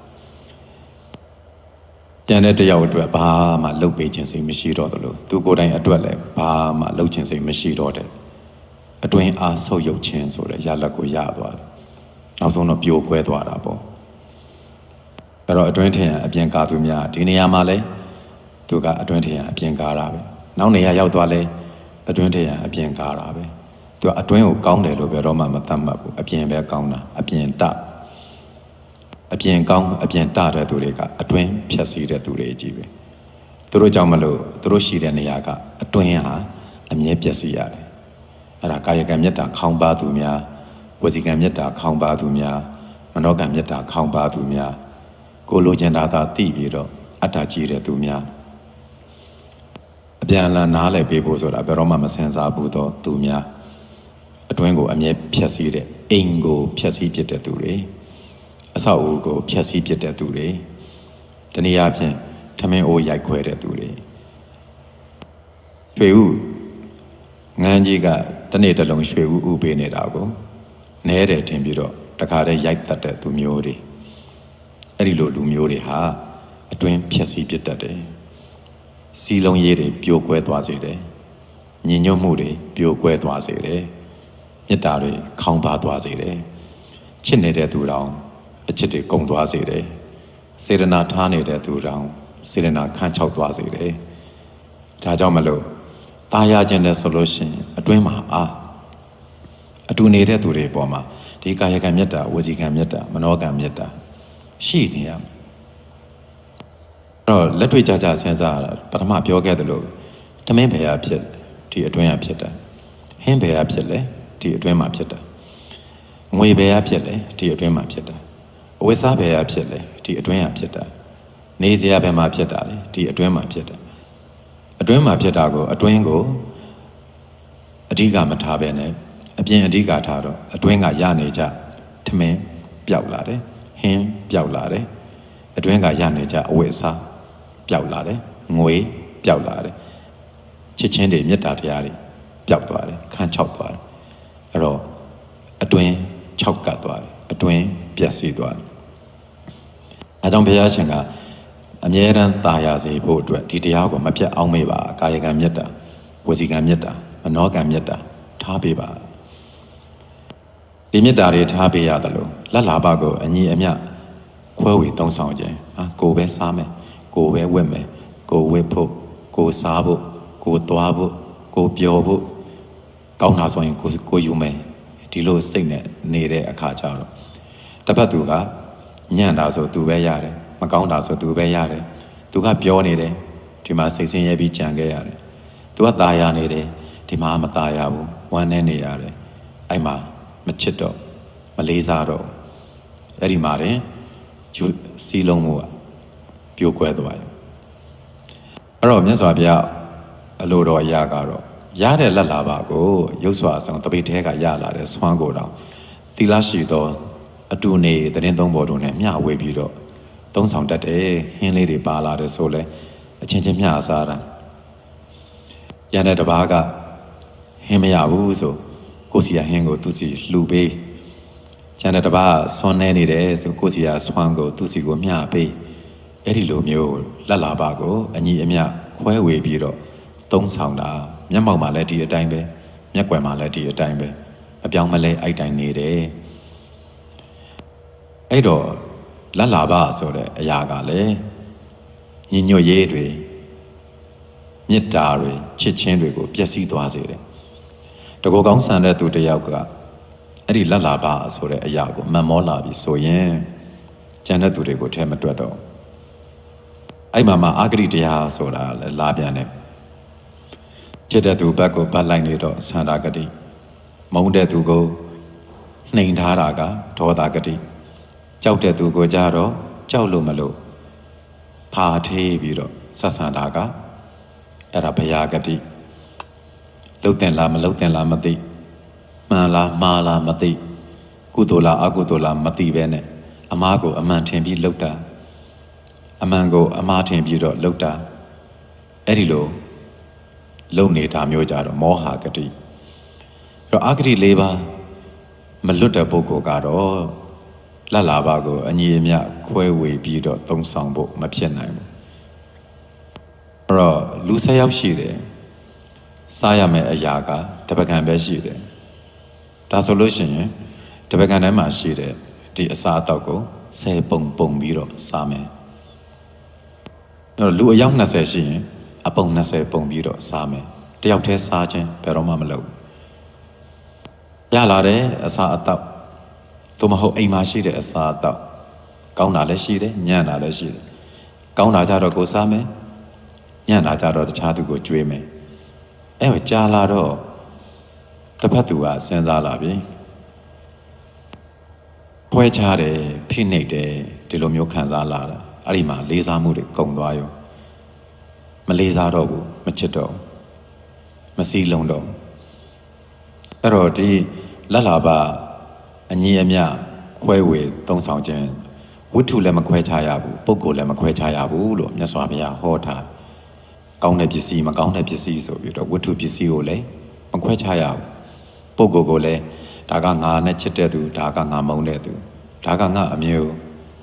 Speaker 2: ပြန်တဲ့တယောက်အတွက်ဘာမှလှုပ်ပေးခြင်းစိတ်မရှိတော့သလိုသူကိုယ်တိုင်အတွက်လည်းဘာမှလှုပ်ခြင်းစိတ်မရှိတော့တဲ့အတွင်းအားဆုပ်ယုပ်ခြင်းဆိုတဲ့ရလဒ်ကိုရသွားတယ်နောက်ဆုံးတော့ပြိုကွဲသွားတာပေါ့အဲ့တော့အတွင်းထရံအပြင်ကားသူများဒီနေရာမှာလဲသူကအတွင်းထရံအပြင်ကားတာပဲနောက်နေရာရောက်သွားလဲအတွင်းထရံအပြင်ကားတာပဲသူကအတွင်းကိုကောင်းတယ်လို့ပြောတော့မှမသတ်မှတ်ဘူးအပြင်ပဲကောင်းတာအပြင်တအပြင်ကောင်းအပြင်တတဲ့သူတွေကအတွင်းဖြတ်စည်းတဲ့သူတွေကြီးပဲ သူတို့ကြောင့်မလို့သူတို့ရှိတဲ့နေရာကအတွင်းဟာအမြဲပျက်စီးရတယ်အဲ့ဒါကာယကံမေတ္တာခေါင်းပါသူများဝစီကံမေတ္တာခေါင်းပါသူများမနောကံမေတ္တာခေါင်းပါသူများကိုလိုချင်တာသာသိပြီးတော့အတ္တကြီးတဲ့သူများအပြန်အလှန်နားလည်ပေးဖို့ဆိုတာဘယ်တော့မှမစင်စားဘူးတော့သူများအတွင်းကိုအမြဲဖြတ်စည်းတဲ့အိမ်ကိုဖြတ်စည်းဖြစ်တဲ့သူတွေအဆောက်အဦကိုဖြတ်စည်းဖြစ်တဲ့သူတွေတနည်းအားဖြင့်ထမင်းအိုးရိုက်ခွဲတဲ့သူတွေရွှေဥငန်းကြီးကတနေ့တစ်လုံးရွှေဥဥပေးနေတာကိုနဲတယ်ထင်ပြီးတော့တခါတည်းရိုက်တတ်တဲ့သူမျိုးတွေအဲ့ဒီလိုလူမျိုးတွေဟာအတွင်းဖြတ်စည်းဖြစ်တတ်တယ်စီလုံးရေးတွေပြိုကွဲသွားစေတယ်ညင်ညွတ်မှုတွေပြိုကွဲသွားစေတယ်မေတ္တာတွေခေါင်းပါသွားစေတယ်ချစ်နေတဲ့သူတောင်အချစ်တွေကုန်သွားစေတယ်စေတနာထားနေတဲ့သူတောင်စေတနာခန့်ချောက်သွားစေတယ်ဒါကြောင့်မလို့ตายာခြင်းနဲ့ဆိုလို့ရှိရင်အတွင်းမှာအတူနေတဲ့သူတွေပေါ်မှာဒီကာယကံမေတ္တာဝစီကံမေတ္တာမနောကံမေတ္တာရှိနေရမယ်တော့လက်တွေ့ကြကြစဉ်းစားရတာပထမပြောခဲ့သလိုတမင်းဘယ်ဟာဖြစ်ဒီအတွင်းဟာဖြစ်တာဟင်းဘယ်ဟာဖြစ်လဲဒီအတွင်းမှာဖြစ်တာငွေဘယ်ဟာဖြစ်လဲဒီအတွင်းမှာဖြစ်တာအဝိစားဘယ်ဟာဖြစ်လဲဒီအတွင်းဟာဖြစ်တာနေစရာဘယ်မှာဖြစ်တာလဲဒီအတွင်းမှာဖြစ်တာအတွင်းမှာဖြစ်တာကိုအတွင်းကိုအဓိကမထားဘဲနဲ့အပြင်အဓိကထားတော့အတွင်းကရနေကြထမင်းပျောက်လာတယ်ဟင်းပျောက်လာတယ်အတွင်းကရနေကြအဝိစားပျောက်လာတယ်ငွေပျောက်လာတယ်ချစ်ချင်းတွေမေတ္တာတရားတွေပျောက်သွားတယ်ခန်းချောက်သွားတယ်အဲ့တော့အတွင်းခြောက်ကပ်သွားတယ်အတွင်းပျက်စီးသွားတယ်အဲကြောင့်ဘုရားရှင်ကအမြဲတမ်းตายရစေဖို့အတွက်ဒီတရားကိုမပြတ်အောင်မေ့ပါကာယကံမေတ္တာဝစီကံမေတ္တာမနောကံမေတ္တာထားပေးပါဒီမေတ္တာတွေထားပေးရတယ်လို့လက်လာဘကိုအညီအမျှခွဲဝေသုံးဆောင်ခြင်းကိုပဲစားမယ်ကိုပဲဝတ်မယ်ကိုဝတ်ဖို့ကိုစားဖို့ကိုသွားဖို့ကိုပျော်ဖို့ကောင်းတာဆိုရင်ကိုယူမယ်ဒီလိုစိတ်နဲ့နေတဲ့အခါကျတော့တစ်ဖက်သူကညံ့တာဆိုသူပဲရတယ်မကောင်းတာဆိုသူပဲရတယ်သူကပြောနေတယ်ဒီမှာစိတ်ဆင်းရဲပြီးကြံခဲ့ရတယ်သူကตายရနေတယ်ဒီမှာမตายရဘူးဝမ်းနဲ့နေရတယ်အဲ့မှာမချစ်တော့မလေးစားတော့အဲ့ဒီမှာတင်စီလုံးမှုကပြိုကွဲသွားတယ်အဲ့တော့မြတ်စွာဘုရားအလိုတော်အရာကတော့ရတဲ့လက်လာပါကိုရုပ်စွာဆောင်တပိတ်ထဲကရလာတဲ့ဆွမ်းကိုတော့သီလရှိသောအတူနေသတင်းသုံးပေါ်တို့နဲ့မျှဝေပြီးတော့သုံးဆောင်တတ်တယ်ဟင်းလေးတွေပါလာတယ်ဆိုလဲအချင်းချင်းမျှစားတာရတဲ့တပားကဟင်းမရဘူးဆိုကိုစီရဟင်းကိုသူစီလှူပေးကျန်တဲ့တပားဆွမ်းနေနေတယ်ဆိုကိုစီရဆွမ်းကိုသူစီကိုမျှပေးအဲ့ဒီလိုမျိုးလက်လာပါကိုအညီအမျှခွဲဝေပြီးတော့သုံးဆောင်တာမျက်မှောက်မှာလည်းဒီအတိုင်းပဲမျက်ကွယ်မှာလည်းဒီအတိုင်းပဲအပြောင်းမလဲအဲ့တိုင်းနေတယ်အဲ့တော့လက်လာပါဆိုတဲ့အရာကလည်းညီညွတ်ရေးတွေမေတ္တာတွေချစ်ချင်းတွေကိုပျက်စီးသွားစေတယ်တကောကောင်းဆန်တဲ့သူတစ်ယောက်ကအဲ့ဒီလက်လာပါဆိုတဲ့အရာကိုမတ်မောလာပြီဆိုရင်ကျန်တဲ့သူတွေကိုထဲမတွက်တော့အဲ့မှာအာဂရိတရားဆိုတာလည်းလာပြန်တယ်ချစ်တဲ့သူဘက်ကိုပတ်လိုက်နေတော့ဆန္ဒဂတိမုန်းတဲ့သူကိုနှိမ်ထားတာကဒေါသဂတိကြောက်တဲ့သူကိုကြတော့ကြောက်လို့မလို့ဖာထေးပြီးတော့ဆက်ဆံတာကအဲ့ဒါဘယာဂတိလှုပ်တင်လားမလှုပ်တင်လားမသိမှန်လားမှားလားမသိကုသိုလ်လားအကုသိုလ်လားမသိပဲနဲ့အမားကိုအမှန်ထင်ပြီးလှုပ်တာအမှန်ကိုအမှားထင်ပြီးတော့လှုပ်တာအဲ့ဒီလိုလုံနေတာမျိုးကြတော့မောဟဂတိအဲ့တော့အာဂတိ၄ပါးမလွတ်တဲ့ပုဂ္ဂိုလ်ကတော့လက်လာပါကိုအညီအမျှခွဲဝေပြီးတော့သုံးဆောင်ဖို့မဖြစ်နိုင်ဘူးအဲ့တော့လူ၁၀ယောက်ရှိတယ်စားရမယ့်အရာကတပကံပဲရှိတယ်ဒါဆိုလို့ရှိရင်တပကံထဲမှာရှိတဲ့ဒီအစာအသောက်ကို10ပုံပြီးတော့စားမယ်အဲ့တော့လူအယောက်20ရှိရင်အပုံ20ပုံပြီးတော့စားမယ်တယောက်တည်းစားခြင်းဘယ်တော့မှမလုပ်ရလာတဲ့အစာအသောက်သို့မဟုတ်အိမ်မှာရှိတဲ့အစာအသောက်ကောင်းတာလည်းရှိတယ်ညံ့တာလည်းရှိတယ်ကောင်းတာကြတော့ကိုစားမယ်ည ညံ့လာကြတော့တခြားသူကိုကြွေးမယ်အဲ့တော့ကြာလာတော့တစ်ဖက်သူကစဉ်းစားလာပြီဖွဲချတယ်ဖိနှိပ်တယ်ဒီလိုမျိုးခံစားလာတာအဲ့ဒီမှာလေးစားမှုတွေကုန်သွားရောမလေးစားတော့ဘူးမချစ်တော့မစည်းလုံးတော့အဲ့တော့ဒီလက်လာပါအညီအမျှခွဲဝေသုံးဆောင်ခြင်းဝိတ္ထုလည်းမခွဲခြားရဘူးပုဂ္ဂိုလ်လည်းမခွဲခြားရဘူးလို့မြတ်စွာဘုရားဟောထားကောင်းတဲ့ပစ္စည်းမကောင်းတဲ့ပစ္စည်းဆိုပြီးတော့ဝိတ္ထုပစ္စည်းကိုလည်းမခွဲခြားရဘူးပုဂ္ဂိုလ်ကိုလည်းဒါကငါနဲ့ချစ်တဲ့သူဒါကငါမုန်းတဲ့သူဒါကငါအမျိုး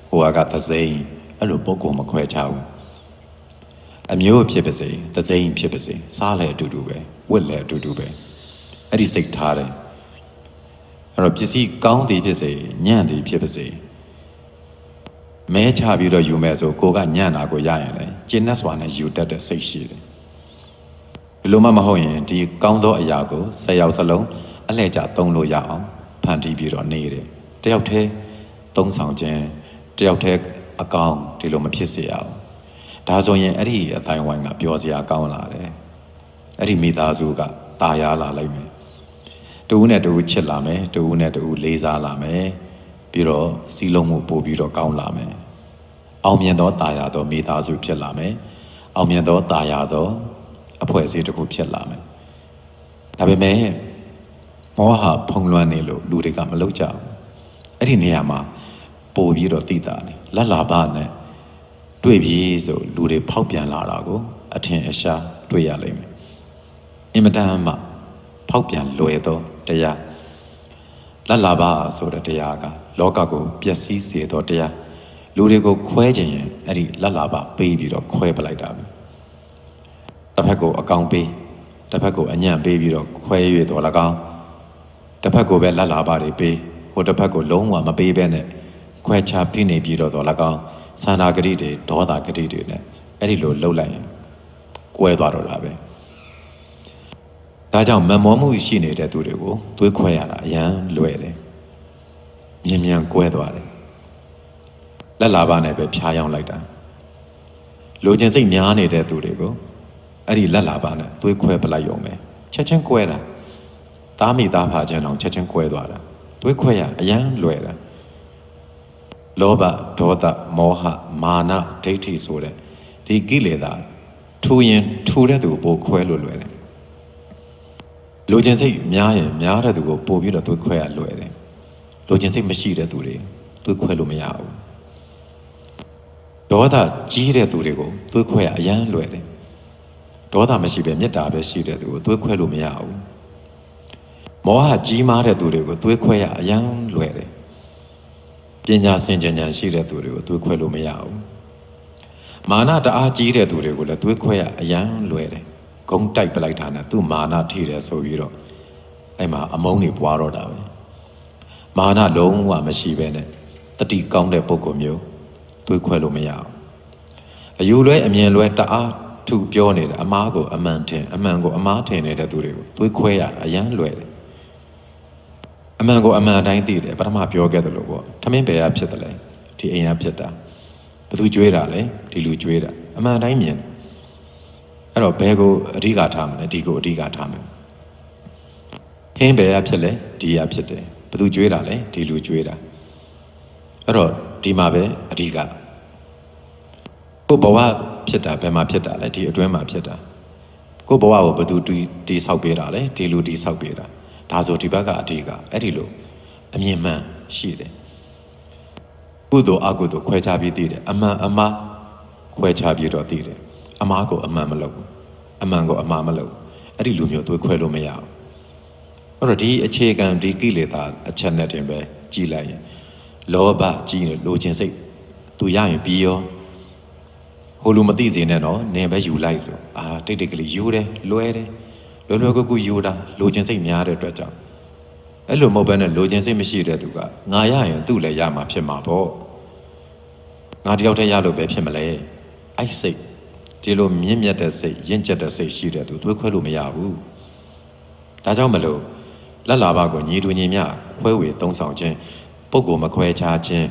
Speaker 2: ဟိုကသစိမ်းအဲ့လိုပုဂ္ဂိုလ်မခွဲခြားဘူးအမျိုးဖြစ်ပါစေသစိမ်းဖြစ်ပါစေစားလည်းအတူတူပဲဝတ်လည်းအတူတူပဲအဲ့ဒီစိတ်ထားတယ်အဲ့တော့ပစ္စည်းကောင်းသည်ဖြစ်စေညံ့သည်ဖြစ်ပါစေမဲချပြီးတော့ယူမယ်ဆိုကိုကညံ့တာကိုရရင်လေကျဉ်းနှက်စွာနဲ့ယူတတ်တဲ့စိတ်ရှိတယ်ဒီလိုမှမဟုတ်ရင်ဒီကောင်းသောအရာကို10ယောက်စလုံးအလှည့်ကျသုံးလို့ရအောင်ဖန်တီးပြီးတော့နေတယ်တယောက်တည်းသုံးဆောင်ခြင်းတယောက်တည်းအကောင်ဒီလိုမဖြစ်စေရအောင်ဒါဆိုရင်အဲ့ဒီအတိုင်းဝိုင်းကပျော်စရာကောင်းလာတယ်အဲ့ဒီမိသားစုကตาရလာလိုက်မယ်တူဦးနဲ့တူဦးချစ်လာမယ်တူဦးနဲ့တူဦးလေးစားလာမယ်ပြီးတော့စီလုံးမှုပို့ပြီးတော့ကောင်းလာမယ်အောင်မြင်သောตาရသောမိသားစုဖြစ်လာမယ်အောင်မြင်သောตาရသောအဖွဲ့အစည်းတစ်ခုဖြစ်လာမယ်ဒါပေမဲ့မောဟဖုံးလွှမ်းနေလို့လူတွေကမလုပ်ကြဘူးအဲ့ဒီနေရာမှာပို့ပြီးတော့သိတာတယ်လက်လာပါနဲ့တွေ့ပြီဆိုလူတွေဖောက်ပြန်လာတာကိုအထင်အရှားတွေ့ရလိမ့်မယ်အင်မတန်မှဖောက်ပြန်လွယ်သောတရားလက်လာပါဆိုတဲ့တရားကလောကကိုပျက်စီးစေသောတရားလူတွေကိုခွဲခြင်းရင်အဲ့ဒီလက်လာပါပေးပြီးတော့ခွဲပလိုက်တာပဲတစ်ဖက်ကိုအကောင်ပေးတစ်ဖက်ကိုအညံ့ပေးပြီးတော့ခွဲ၍တော်၎င်းတစ်ဖက်ကိုပဲလက်လာပါတွေပေးဟိုတစ်ဖက်ကိုလုံးဝမပေးဘဲနဲ့ခွဲခြားဖိနေပြီးတော့တော်၎င်းသန္တာဂတိတွေဒေါသဂတိတွေနဲ့အဲ့ဒီလိုလှုပ်လိုက်ရင်ကွဲသွားတော့တာပဲဒါကြောင့်မမောမှုရှိနေတဲ့သူတွေကိုသွေးခွဲရတာအရန်လွယ်တယ်မြင်မြန်ကွဲသွားတယ်လက်လာပါနဲ့ပဲဖြားယောင်းလိုက်တာလိုချင်စိတ်များနေတဲ့သူတွေကိုအဲ့ဒီလက်လာပါနဲ့သွေးခွဲပလိုက်ရုံပဲချက်ချင်းကွဲတာသားမိသားဖာချင်းအောင်ချက်ချင်းကွဲသွားတာသွေးခွဲရအရန်လွယ်တာလောဘဒေါသမောဟမာနဒိဋ္ဌိဆိုတဲ့ဒီကိလေသာထူရင်ထူတဲ့သူကိုပိုခွဲလို့လွယ်တယ်လိုချင်စိတ်များရင်များတဲ့သူကိုပိုပြီးတော့သွေးခွဲရလွယ်တယ်လိုချင်စိတ်မရှိတဲ့သူတွေသွေးခွဲလို့မရဘူးဒေါသကြီးတဲ့သူတွေကိုသွေးခွဲရအရန်လွယ်တယ်ဒေါသမရှိပဲမေတ္တာပဲရှိတဲ့သူကိုသွေးခွဲလို့မရဘူးမောဟကြီးမားတဲ့သူတွေကိုသွေးခွဲရအရန်လွယ်တယ်ပညာစင်ကြဉာဏ်ရှိတဲ့သူတွေကိုသွေးခွဲလို့မရဘူးမာနတအားကြီးတဲ့သူတွေကိုလည်းသွေးခွဲရအရန်လွယ်တယ်ဂုံတိုက်ပလိုက်တာနဲ့သူ့မာနထိတယ်ဆိုပြီးတော့အဲ့မှာအမုန်းတွေပွားတော့တာပဲမာနလုံးဝမရှိပဲနဲ့တတိကောင်းတဲ့ပုဂ္ဂိုလ်မျိုးသွေးခွဲလို့မရဘူးအယူလွဲအမြင်လွဲတအားသူပြောနေတယ်အမားကိုအမှန်ထင်အမှန်ကိုအမားထင်နေတဲ့သူတွေကိုသွေးခွဲရအရန်လွယ်တယ်အမှန်ကိုအမှန်တိုင်းသိတယ်ပထမပြောခဲ့တယ်လို့ပေါ့ထမင်းပဲရဖြစ်တယ်လေဒီအိမ်ရဖြစ်တာဘသူကြွေးတာလဲဒီလူကြွေးတာအမှန်တိုင်းမြင်အဲ့တော့ဘယ်ကိုအဓိကထားမလဲဒီကိုအဓိကထားမယ်ဟင်းပဲရဖြစ်လဲဒီရဖြစ်တယ်ဘသူကြွေးတာလဲဒီလူကြွေးတာအဲ့တော့ဒီမှာပဲအဓိကကိုဘဝဖြစ်တာဘယ်မှာဖြစ်တာလဲဒီအတွင်းမှာဖြစ်တာကိုဘဝကိုဘသူတီးဆောက်ပေးတာလဲဒီလူတီးဆောက်ပေးတာဒါဆိုဒီဘက်ကအဓိကအဲ့ဒီလိုအမြင်မှန်ရှိတယ်ကုသိုလ်အကုသိုလ်ခွဲခြားပြီးသိတယ်အမှန်အမှားခွဲခြားပြီးတော့သိတယ်အမှားကိုအမှန်မလုပ်ဘူးအမှန်ကိုအမှားမလုပ်အဲ့ဒီလူမျိုးသွေးခွဲလို့မရဘူးအဲ့တော့ဒီအခြေခံဒီကိလေသာအချက်နဲ့တင်ပဲကြည်လိုက်ရင်လောဘကြီးနေလိုချင်စိတ်သူရရင်ပြီးရောဟိုလူမသိစေနဲ့တော့နင်ပဲယူလိုက်ဆိုတိတ်တိတ်ကလေးယူတယ်လွယ်တယ်လွယ်လွယ်ကူကူယူတာလိုချင်စိတ်များတဲ့အတွက်ကြောင့်အဲ့လိုမဟုတ်ဘဲနဲ့လိုချင်စိတ်မရှိတဲ့သူကငါရရင်သူ့လည်းရမှာဖြစ်မှာပေါ့ငါတယောက်တည်းရလို့ပဲဖြစ်မလဲအဲ့စိတ်ဒီလိုမြင့်မြတ်တဲ့စိတ်ရင့်ကျက်တဲ့စိတ်ရှိတဲ့သူသွေးခွဲလို့မရဘူးဒါကြောင့်မလို့လက်လာဘကိုညီတူညီမျှခွဲဝေသုံးဆောင်ခြင်းပုဂ္ဂိုလ်မခွဲခြားခြင်း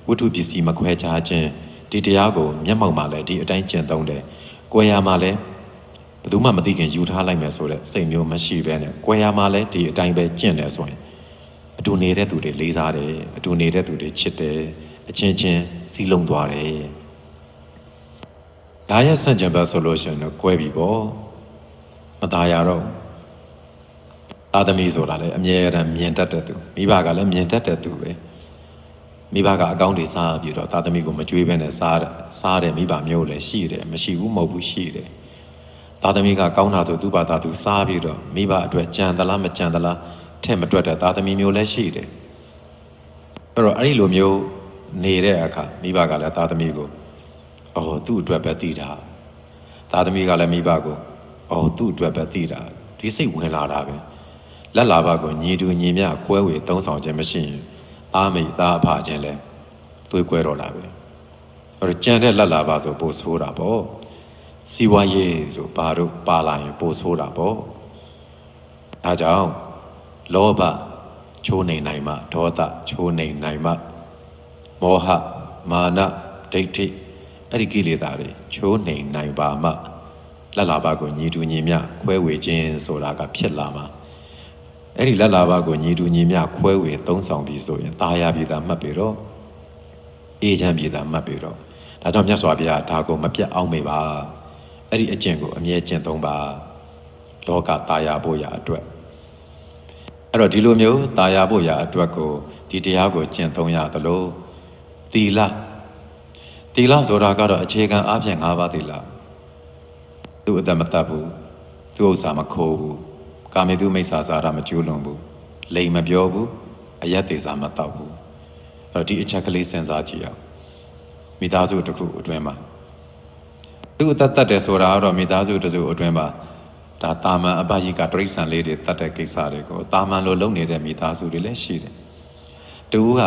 Speaker 2: ဝတ္ထုပစ္စည်းမခွဲခြားခြင်းဒီတရားကိုမျက်မှောက်မှာလည်းဒီအတိုင်းကျင့်သုံးတယ် ကွယ်ရမှာလဲဘယ်သူမှမသိခင်ယူထားလိုက်မယ်ဆိုတဲ့စိတ်မျိုးမရှိဘဲနဲ့ကွယ်ရမှာလဲဒီအတိုင်းပဲကျင့်တယ်ဆိုရင်အတူနေတဲ့သူတွေလေးစားတယ်အတူနေတဲ့သူတွေချစ်တယ်အချင်းချင်းစီးလုံးသွားတယ်ဒါရဲ့ဆန့်ကျင်ဘက်ဆိုလို့ရှိရင်တော့ကွဲပြီပေါ့မตายရတော့သားသမီးဆိုတာလည်းအမြဲတမ်းမြင်တတ်တဲ့သူမိဘကလည်းမြင်တတ်တဲ့သူပဲမိဘကအကောင်းတွေစားပြီးတော့သားသမီးကိုမကြွေးဘဲနဲ့စားတဲ့မိဘမျိုးလည်းရှိတယ်မရှိဘူးမဟုတ်ဘူးရှိတယ်သားသမီးကကောင်းတာဆိုသူ့ဘာသာသူစားပြီးတော့မိဘအတွက်ကြံသလားမကြံသလားထဲ့မတွက်တဲ့သားသမီးမျိုးလည်းရှိတယ်အဲ့တော့အဲ့ဒီလိုမျိုးနေတဲ့အခါမိဘကလည်းသားသမီးကိုသူ့အတွက်ပဲတည်တာသားသမီးကလည်းမိဘကိုသူ့အတွက်ပဲတည်တာဒီစိတ်ဝင်လာတာပဲလက်လာဘကိုညီတူညီမျှကွဲဝေသုံးဆောင်ခြင်းမရှိရင်သားမိသားအဖခြင်းလဲသွေးကွဲတော့တာပဲအဲ့တော့ကြံတဲ့လက်လာဘဆိုပိုဆိုးတာပေါ့စီဝါရေးတို့ဘာတို့ပါလာရင်ပိုဆိုးတာပေါ့ဒါကြောင့်လောဘချိုးနေနိုင်မှဒေါသချိုးနေနိုင်မှမောဟမာနဒိဋ္ဌိအဲ့ဒီကိလေသာတွေချိုးနေနိုင်ပါမှလက်လာဘကိုညီတူညီမျှခွဲဝေခြင်းဆိုတာကဖြစ်လာမှာအဲ့ဒီလက်လာဘကိုညီတူညီမျှခွဲဝေသုံးဆောင်ပြီးဆိုရင်ตายပြည်သာမှတ်ပြီးတော့အေးချမ်းပြည်သာမှတ်ပြီးတော့ဒါကြောင့်မြတ်စွာဘုရားဒါကိုမပြတ်အောင်မေပါအဲ့ဒီအကျင့်ကိုအမြဲကျင့်သုံးပါလောကตายဖို့ရာအတွက်အဲ့တော့ဒီလိုမျိုးตายဖို့ရာအတွက်ကိုဒီတရားကိုကျင့်သုံးရသလိုသီလဆိုတာကတော့အခြေခံအားဖြင့်၅ပါးသီလသူ့အသက်မတတ်ဘူးသူ့ဥစ္စာမခိုးဘူးကာမေတုမိစ္ဆာစာရမကျူးလွန်ဘူးလိမ်မပြောဘူးအယက်သေးစာမတောက်ဘူးအဲ့တော့ဒီအချက်ကလေးစဉ်းစားကြည့်အောင်မိသားစုတစ်ခုအတွင်းမှာသူ့အသက်တတ်တယ်ဆိုတာကတော့မိသားစုတစ်စုအတွင်းမှာဒါတာမန်အပယိကတရိစ္ဆာန်လေးတွေတတ်တဲ့ကိစ္စတွေကိုတာမန်လိုလုပ်နေတဲ့မိသားစုတွေလည်းရှိတယ်တူက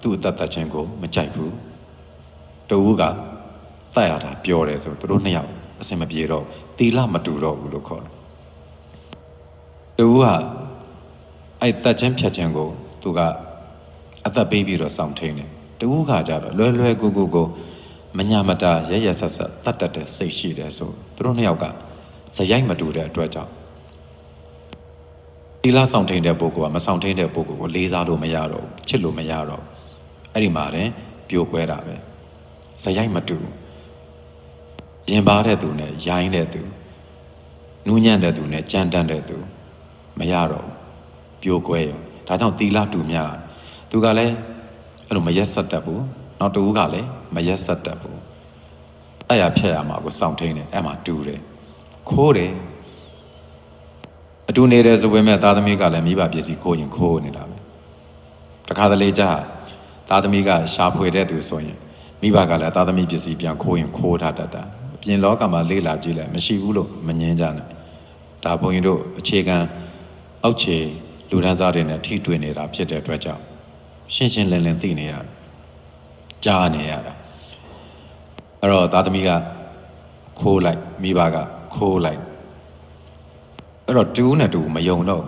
Speaker 2: သူ့အသက်တတ်ခြင်းကိုမကြိုက်ဘူးတူကတတ်ရတာပြောတယ်ဆိုသူတို့နှစ်ယောက်အစင်မပြေတော့သီလမတူတော့ဘူးလို့ခေါ်တယ်တူကအဲ့တတ်ခြင်းဖြတ်ခြင်းကိုသူကအသက်ပေးပြီးတော့စောင့်ထိန်တယ်တူကကြတော့လွယ်ကူကိုမညာမတာရရဆက်ဆက်တတ်တတ်တဲ့စိတ်ရှိတယ်ဆိုသူတို့နှစ်ယောက်ကဇယိုက်မတူတဲ့အတွက်ကြောင့်သီလဆောင်ထိန်တဲ့ပုဂ္ဂိုလ်ကမဆောင်ထိန်တဲ့ပုဂ္ဂိုလ်ကိုလေးစားလို့မရတော့ချစ်လို့မရတော့အဲ့ဒီမှာလည်းပြိုကွဲတာပဲဇယိုက်မတူရင်ပါတဲ့သူနဲ့ရိုင်းတဲ့သူနူးညံ့တဲ့သူနဲ့ကြမ်းတမ်းတဲ့သူမရတော့ပြိုကွဲရောဒါကြောင့်သီလတူမြသူကလည်းအဲ့လိုမရက်ဆက်တတ်ဘူးနောက်တူကလည်းမရက်ဆက်တတ်ဘူးအဲ့ရဖြတ်ရမှာကိုစောင့်ထိန်တယ်အဲ့မှာတူတယ်ခိုးတယ်အတူနေတယ်ဆိုပေမဲ့သားသမီးကလည်းမိဘပစ္စည်းခိုးရင်ခိုးနေတာပဲတခါတလေကြာသားသမီးကရှာဖွေတဲ့သူဆိုရင်မိဘကလည်းသားသမီးပစ္စည်းပြန်ခိုးရင်ခိုးထားတတ်တာပြင်လောကမှာလေးလာကြည့်လိုက်မရှိဘူးလို့မငင်းကြနဲ့ဒါဘုန်းကြီးတို့အခြေခံအောက်ခြေလူဒန်းစားတွေနဲ့ထိတွေ့နေတာဖြစ်တဲ့အတွက်ကြောင့်ရှင်းရှင်းလင်းလင်းသိနေရတယ်ကြားနေရတာအဲ့တော့သားသမီးကခိုးလိုက်မိဘကခိုးလိုက်အဲ့တော့တူနဲ့တူမယုံတော့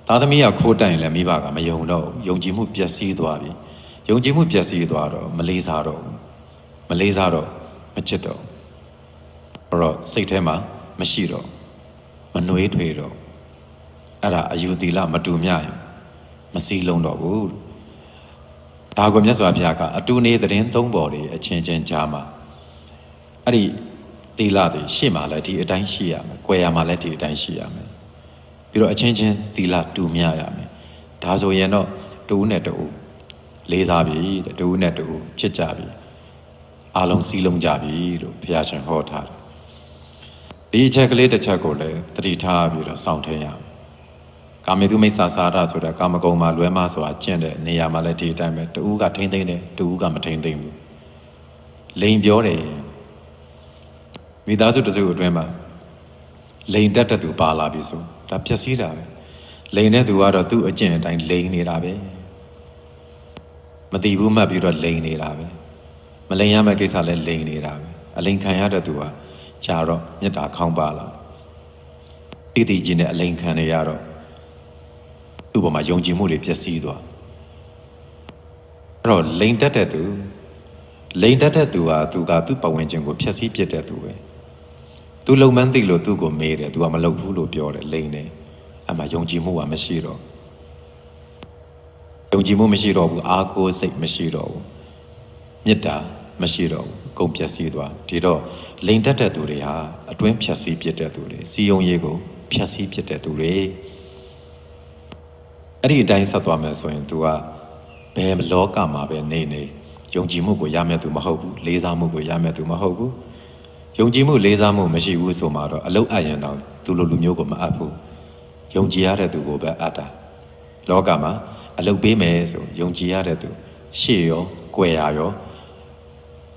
Speaker 2: သားသမီးကခိုးတိုင်လည်းမိဘကမယုံတော့ယုံကြည်မှုပျက်စီးသွားပြီယုံကြည်မှုပျက်စီးသွားတော့မလေးစားတော့မချစ်တော့အဲ့တော့စိတ်ထဲမှာမရှိတော့မနှွေးထွေးတော့အဲ့ဒါအယူသီလမတူမြရင်မစည်းလုံးတော့ဘူးဒါကိုမြတ်စွာဘုရားကအတူနေသတင်းသုံးပေါ်တွေအချင်းချင်းကြားမှာအဲ့ဒီသီလတွေရှေ့မှာလည်းဒီအတိုင်းရှိရမယ်၊ကွယ်ရမှာလည်းဒီအတိုင်းရှိရမယ်။ပြီးတော့အချင်းချင်းသီလတူမြရမယ်။ဒါဆိုရင်တော့တူနဲ့တူလေးစားပြီတဲ့တူနဲ့တူချစ်ကြပြီ။အားလုံးစည်းလုံးကြပြီလို့ဘုရားရှင်ဟောထားတယ်။ဒီအချက်ကလေးတစ်ချက်ကိုလည်းတတိထားပြီးတော့စောင့်ထင်းရမယ်။ကာမေတုမိစ္ဆာစာရဆိုတာကာမဂုဏ်မှာလွဲမှားဆိုတာကျင့်တဲ့နေရာမှာလည်းဒီအတိုင်းပဲတူကထိမ့်သိမ့်တယ်တူကမထိမ့်သိမ့်ဘူး။လိန်ပြောတယ်မိသားစုတစုအတွင်းမှာလိန်တက်တဲ့သူပါလာပြီဆိုဒါပျက်စီးတာပဲလိန်တဲ့သူကတော့သူ့အကျင့်အတိုင်းလိန်နေတာပဲမတည်ဘူးမှတ်ပြီးတော့လိန်နေတာပဲမလိန်ရမယ့်ကိစ္စလည်းလိန်နေတာပဲအလိန်ခံရတဲ့သူကကြာတော့မေတ္တာခေါင်းပါလာတည်တည်ချင်းနဲ့အလိန်ခံနေရတော့သူ့ပေါ်မှာယုံကြည်မှုတွေပျက်စီးသွားအဲ့တော့လိန်တက်တဲ့သူကသူ့ပတ်ဝန်းကျင်ကိုဖျက်ဆီးပစ်တဲ့သူပဲ သူလုံမှန်းသိလို့သူ့ကိုမေးတယ်သူကမလုပ်ဘူးလို့ပြောတယ်လိမ့်တယ်အမှယုံကြည်မှုကမရှိတော့ယုံကြည်မှုမရှိတော့ဘူးအားကိုးစိတ်မရှိတော့ဘူးမေတ္တာမရှိတော့ဘူးကုန်ပျက်စီးသွားဒီတော့လိန်တက်တဲ့သူတွေဟာအတွင်းဖြတ်စည်းပြစ်တဲ့သူတွေစီယုံရေးကိုဖြတ်စည်းပြစ်တဲ့သူတွေအဲ့ဒီအတိုင်းဆက်သွားမယ်ဆိုရင် तू ကဘယ်လောကမှာပဲနေနေယုံကြည်မှုကိုရမယ်သူမဟုတ်ဘူးလေးစားမှုကိုရမယ်သူမဟုတ်ဘူးယုံကြည်မှုလေးစားမှုမရှိဘူးဆိုမှတော့အလုတ်အပ်ရင်တော့သူလိုလူမျိုးကိုမအပ်ဘူးယုံကြည်ရတဲ့သူကိုပဲအပ်တာလောကမှာအလုတ်ပေးမယ်ဆိုယုံကြည်ရတဲ့သူရှေ့ရောကွယ်ရရော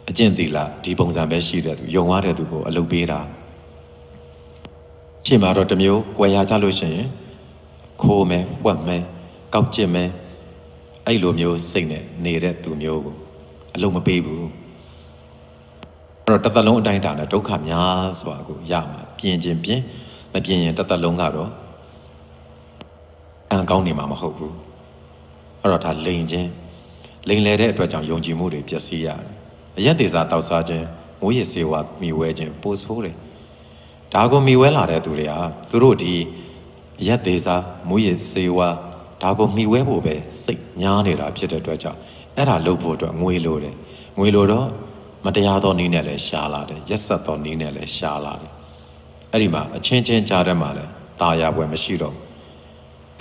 Speaker 2: အကျင့်သီလဒီပုံစံပဲရှိတဲ့သူယုံရတဲ့သူကိုအလုတ်ပေးတာရှေ့မှာတော့တစ်မျိုးကွယ်ရကြလို့ရှိရင်ခိုးမယ်ဝှက်မယ်ကောက်ကျစ်မယ်အဲ့လိုမျိုးစိတ်နဲ့နေတဲ့သူမျိုးကိုအလုတ်မပေးဘူးအဲ့တော့တစ်သက်လုံးအတိုင်းတာနဲ့ဒုက္ခများစွာကိုရမှာပြင်ခြင်းပြင်မပြင်ရင်တစ်သက်လုံးကတော့အံကောင်းနေမှာမဟုတ်ဘူးအဲ့တော့ဒါလိန်ခြင်းလိန်လေတဲ့အတွက်ကြောင့်ယုံကြည်မှုတွေပျက်စီးရတယ်အရက်သေးစားတောက်စားခြင်းမိုးရည်စေဝါမိဝဲခြင်းပိုဆိုးတယ်ဒါကိုမိဝဲလာတဲ့သူတွေဟာသူတို့ဒီအရက်သေးစားမိုးရည်စေဝါဒါကိုမိဝဲဖို့ပဲစိတ်ညားနေတာဖြစ်တဲ့အတွက်ကြောင့်အဲ့ဒါလုပ်ဖို့အတွက်ငွေလိုတယ်ငွေလိုတော့မတရားသောနည်းနဲ့လည်းရှားလာတယ်ရက်ဆက်သောနည်းနဲ့လည်းရှားလာတယ်အဲ့ဒီမှာအချင်းချင်းကြားထဲမှာလည်းတာယာပွဲမရှိတော့